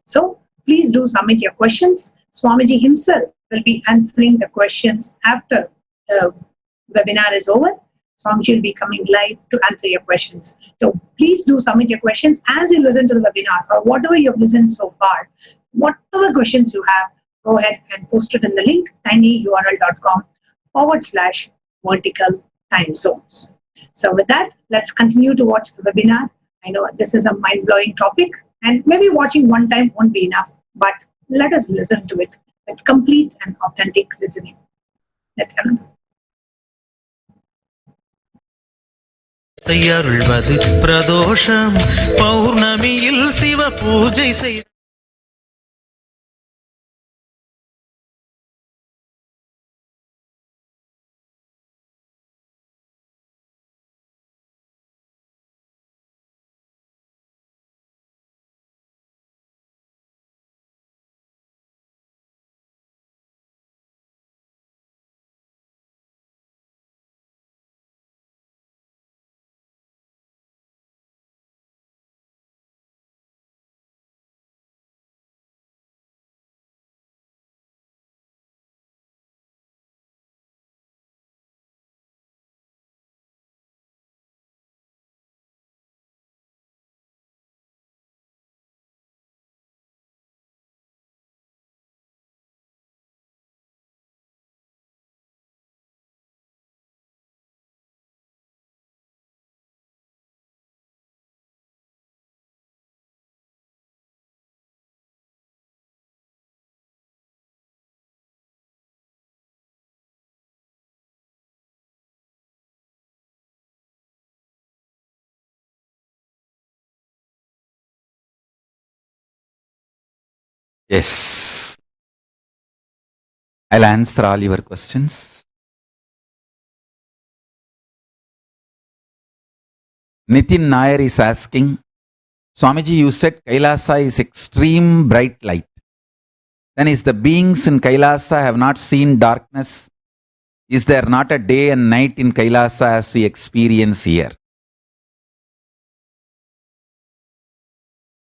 So please do submit your questions. Swamiji himself will be answering the questions after the webinar is over. Swamiji will be coming live to answer your questions. So please do submit your questions as you listen to the webinar, or whatever you've listened so far. Whatever questions you have, go ahead and post it in the link tinyurl.com/vertical time zones. So with that, let's continue to watch the webinar. I know this is a mind-blowing topic, and maybe watching one time won't be enough, but let us listen to it with complete and authentic listening. Let's go. அருள்வது Pradosham பௌர்ணமியில் சிவ பூஜை செய் Yes. I'll answer all your questions. Nitin Nair is asking, Swamiji, you said Kailasa is extreme bright light. Then is the beings in Kailasa have not seen darkness? Is there not a day and night in Kailasa as we experience here?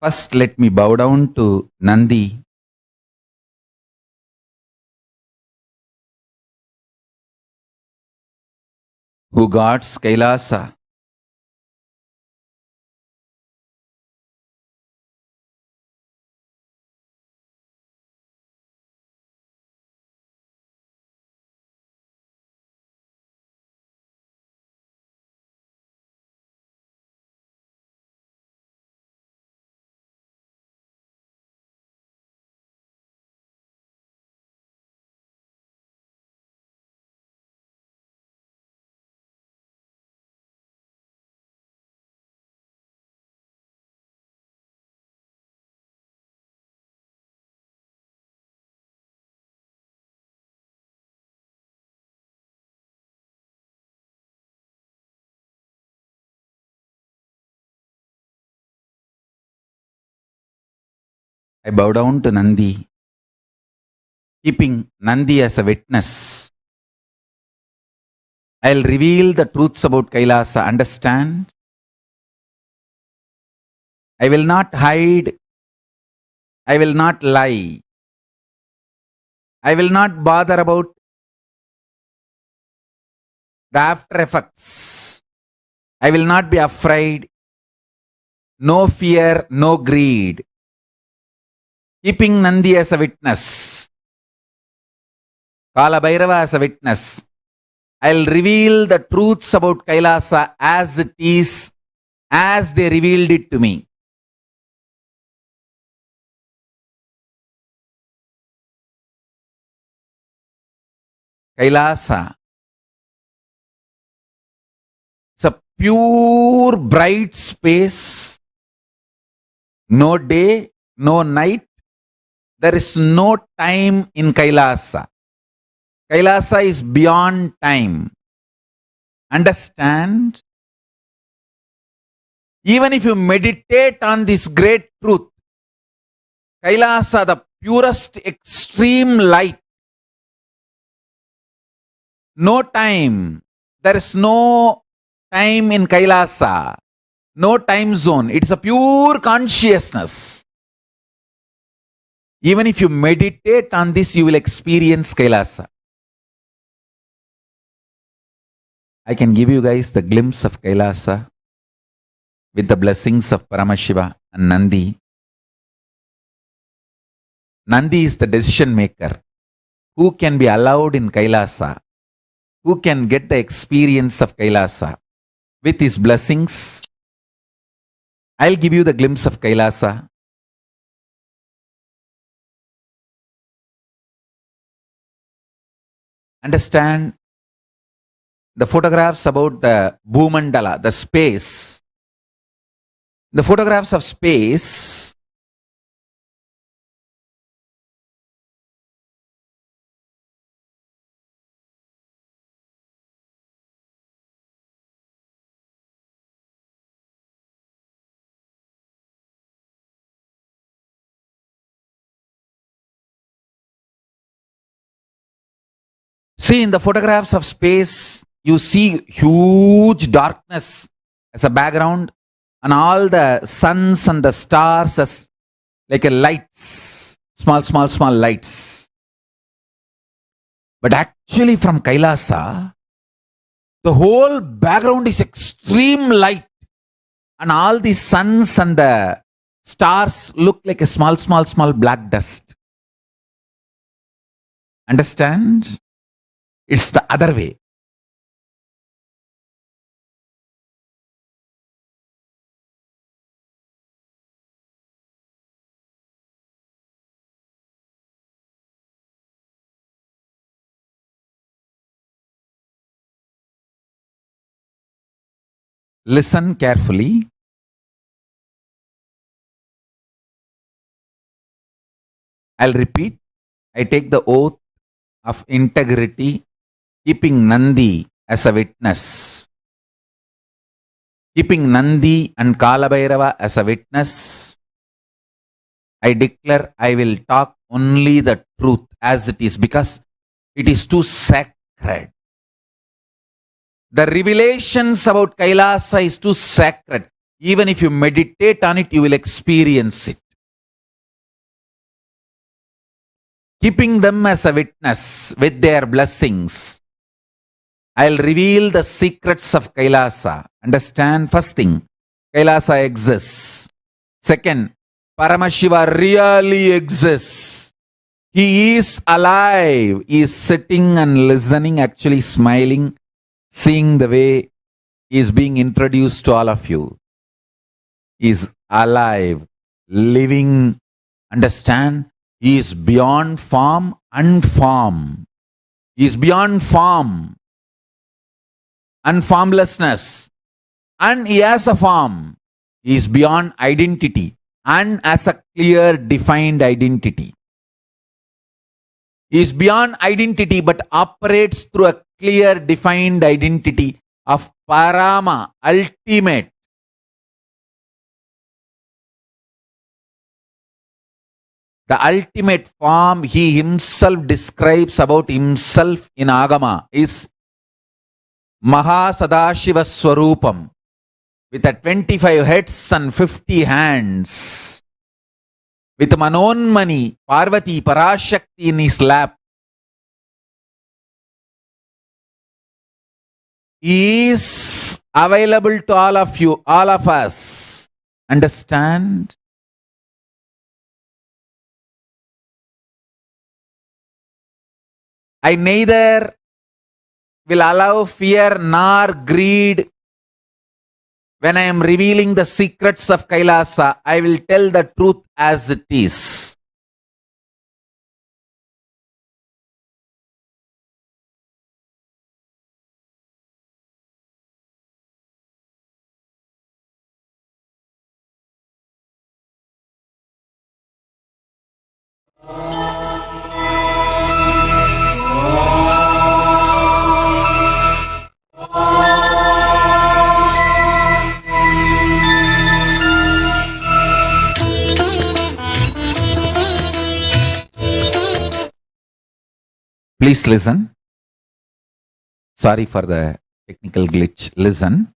First, let me bow down to Nandi, who guards Kailasa. I bow down to Nandi, keeping Nandi as a witness. I'll reveal the truths about Kailasa. Understand? I will not hide. I will not lie. I will not bother about the after effects. I will not be afraid, no fear, no greed. Keeping Nandi as a witness, Kala Bhairava as a witness, I'll reveal the truths about Kailasa as it is, as they revealed it to me. Kailasa. It's a pure bright space. No day, no night. There is no time in Kailasa. Kailasa is beyond time. Understand? Even if you meditate on this great truth, Kailasa, the purest extreme light, no time. There is no time in Kailasa. No time zone. It's a pure consciousness. Even if you meditate on this, you will experience Kailasa. I can give you guys the glimpse of Kailasa with the blessings of Paramashiva and Nandi. Nandi is the decision maker. Who can be allowed in Kailasa? Who can get the experience of Kailasa? With his blessings, I'll give you the glimpse of Kailasa. Understand the photographs about the Bhumandala, the space. The photographs of space see, in the photographs of space, you see huge darkness as a background and all the suns and the stars as like a lights, small lights. But actually from Kailasa, the whole background is extreme light and all the suns and the stars look like a small black dust. Understand? It's the other way. Listen carefully. I'll repeat. I take the oath of integrity, keeping Nandi as a witness. Keeping Nandi and Kalabhairava as a witness, I declare I will talk only the truth as it is because it is too sacred. The revelations about Kailasa is too sacred. Even if you meditate on it, you will experience it. Keeping them as a witness with their blessings, I'll reveal the secrets of Kailasa. Understand? First thing, Kailasa exists. Second, Paramashiva really exists. He is alive. He is sitting and listening, actually smiling, seeing the way he is being introduced to all of you. He is alive, living. Understand? He is beyond form and form. He is beyond form and formlessness. And he has a form. He is beyond identity and as a clear defined identity. He is beyond identity but operates through a clear defined identity of Parama, ultimate. The ultimate form he himself describes about himself in Agama is Mahasadashiva Swarupam with a 25 heads and 50 hands, with Manonmani, Parvati, Parashakti in his lap. is available to all of you, all of us. Understand? I neither will allow fear nor greed. When I am revealing the secrets of Kailasa, I will tell the truth as it is. Please listen. Sorry for the technical glitch. Listen.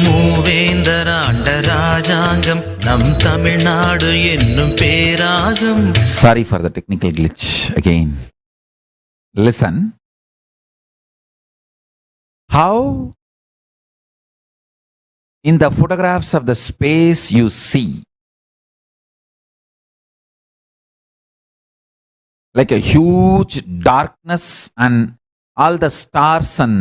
மூவேந்தராண்ட ராஜாங்கம் நம் தமிழ்நாடு என்னும் பேராகம். Sorry for the technical glitch again. Listen. How in the photographs of the space you see, like a huge darkness and all the stars and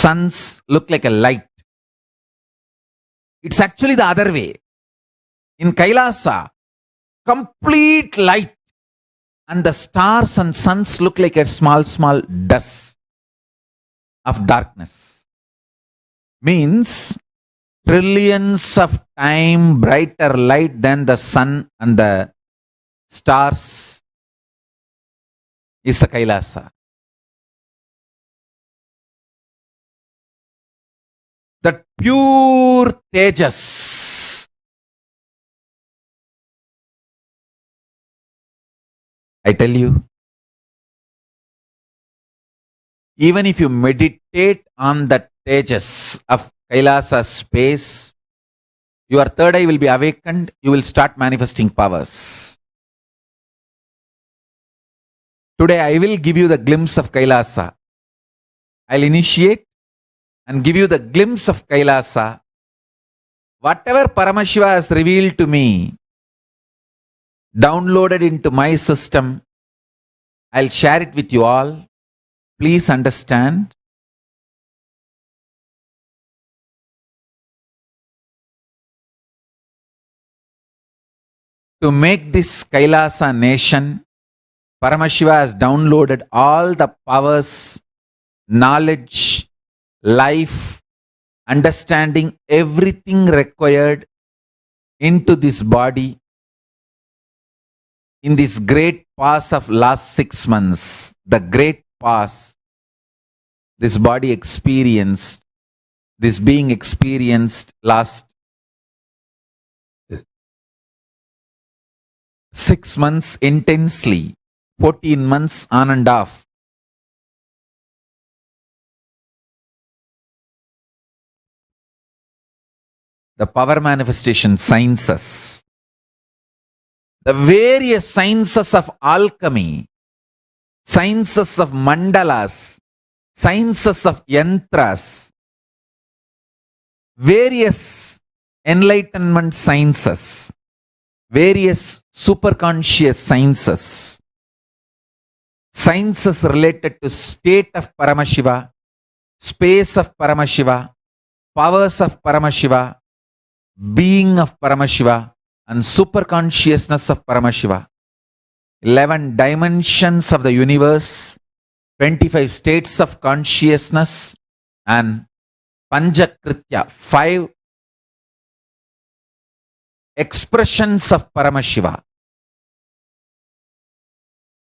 suns look like a light. It's actually the other way. In Kailasa, complete light and the stars and suns look like a small dust of darkness. Means trillions of time brighter light than the sun and the stars is the Kailasa. That pure Tejas. I tell you, even if you meditate on that Tejas of Kailasa space, your third eye will be awakened, you will start manifesting powers. Today I will give you the glimpse of Kailasa. I'll initiate and give you the glimpse of Kailasa. Whatever Paramashiva has revealed to me, downloaded into my system, I'll share it with you all. Please understand. To make this Kailasa nation, Paramashiva has downloaded all the powers, knowledge, life, understanding, everything required into this body in this great past of last 6 months. The great past this body experienced, this being experienced last 6 months intensely, 14 months on and off. The power manifestation sciences, the various sciences of alchemy, sciences of mandalas, sciences of yantras, various enlightenment sciences, various superconscious sciences, sciences related to state of Paramashiva, space of Paramashiva, powers of Paramashiva, being of Paramashiva, and superconsciousness of Paramashiva. 11 dimensions of the universe, 25 states of consciousness, and Panchakritya, 5 expressions of Paramashiva.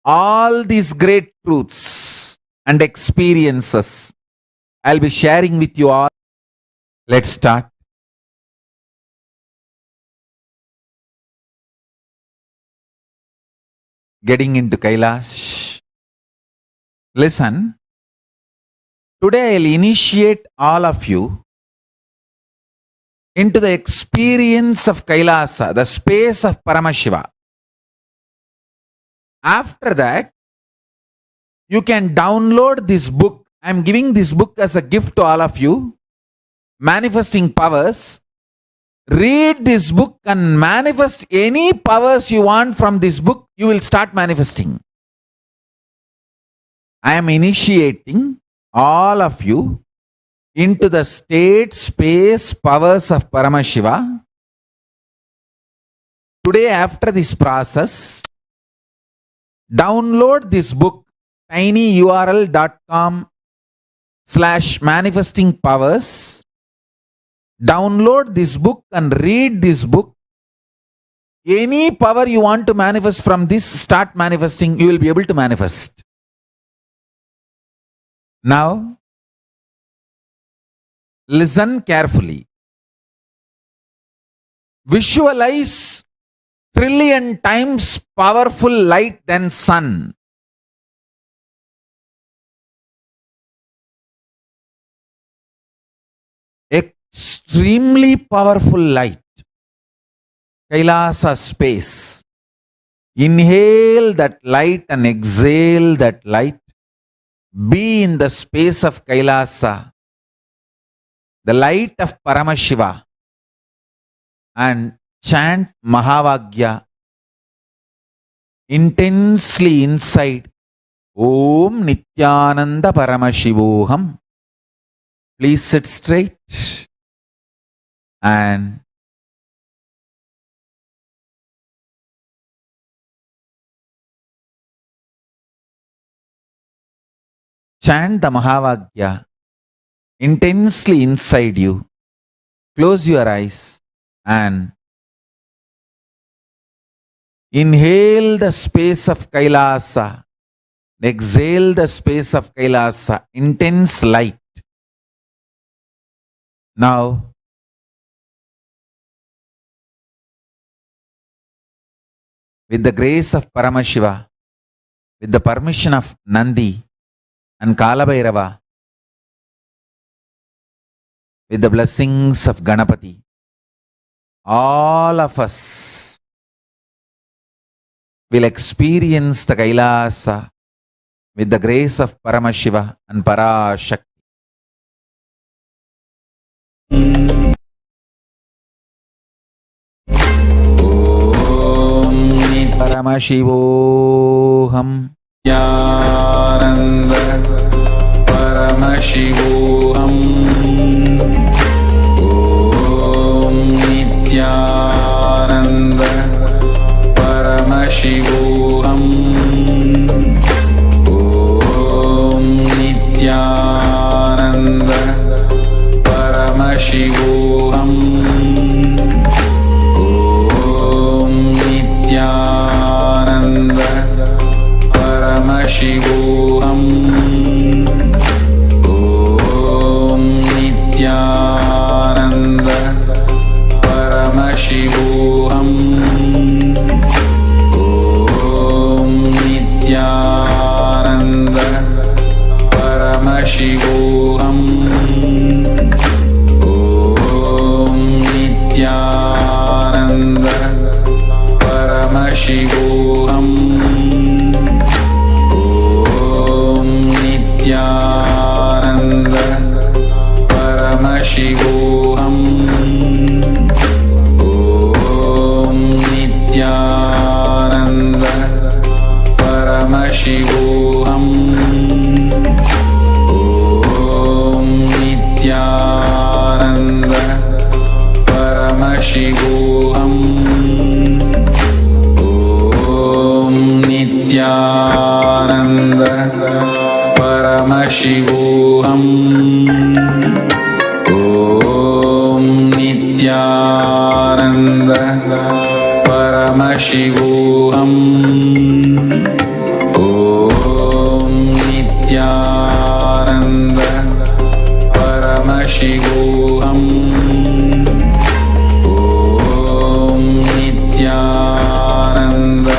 All these great truths and experiences I'll be sharing with you all. Let's start. getting into Kailash. Listen, today I'll initiate all of you into the experience of Kailasa, the space of Paramashiva. After that, you can download this book. I'm giving this book as a gift to all of you. Manifesting Powers. Read this book and manifest any powers you want from this book. You will start manifesting. I am initiating all of you into the state, space, powers of Paramashiva. Today, after this process, download this book, tinyurl.com/manifesting powers. Download this book and read this book. Any power you want to manifest from this, start manifesting. You will be able to manifest. Now, listen carefully. Visualize trillion times powerful light than sun. Extremely powerful light. Kailasa space. Inhale that light and exhale that light. Be in the space of Kailasa, the light of Paramashiva, and chant Mahavagya intensely inside. Om Nityananda Paramashivoham. Please sit straight and chant the Mahavagya intensely inside you. Close your eyes and inhale the space of Kailasa. Exhale the space of Kailasa. Intense light. Now, with the grace of Paramashiva, with the permission of Nandi and Kalabhairava, with the blessings of Ganapati, all of us will experience the Kailasa with the grace of Paramashiva and Parashakti. Paramashivoham. Nityananda Paramashivoham. Om Nityananda Paramashivoham. Om Nityananda Paramashivoham. Om Nityananda Paramashivoham. Om Nityananda Paramashivoham. Om Nityananda Paramashivoham. Om Nityananda Paramashivoham. Om Nityananda Paramashivoham. Om Nityananda Paramashivoham. Om Nityananda Paramashivoham. Om Nityananda Paramashivoham. Om Nityananda Paramashivoham. Om Nityananda Paramashivoham. Om Nityananda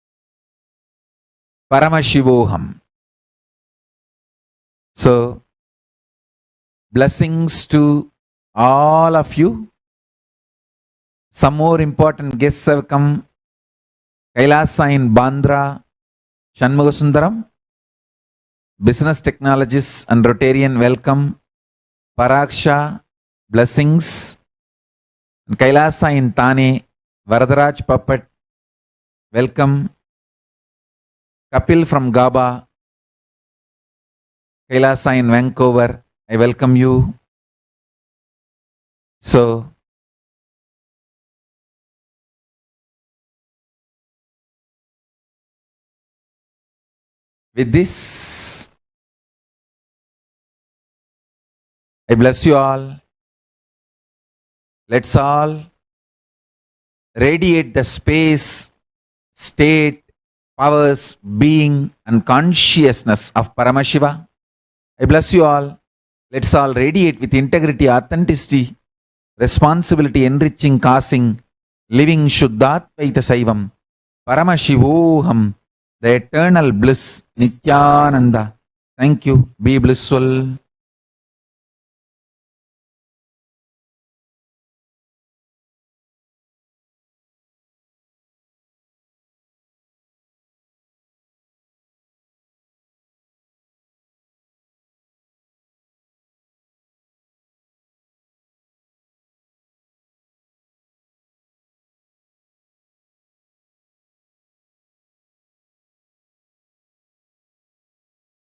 Paramashivoham. So, blessings to all of you. Some more important guests have come. Kailasa in Bandra, Shanmugasundaram, business technologists and Rotarian, welcome. Paraksha, blessings. And Kailasa in Thane, Varadaraj Puppet, welcome. Kapil from Gaba, Kailasa in Vancouver, I welcome you. So, with this, I bless you all. Let's all radiate the space, state, powers, being, and consciousness of Paramashiva. I bless you all. Let's all radiate with integrity, authenticity, responsibility, enriching, causing, living Shuddhatvaita Saivam, Paramashivoham, the eternal bliss, Nityananda. Thank you. Be blissful.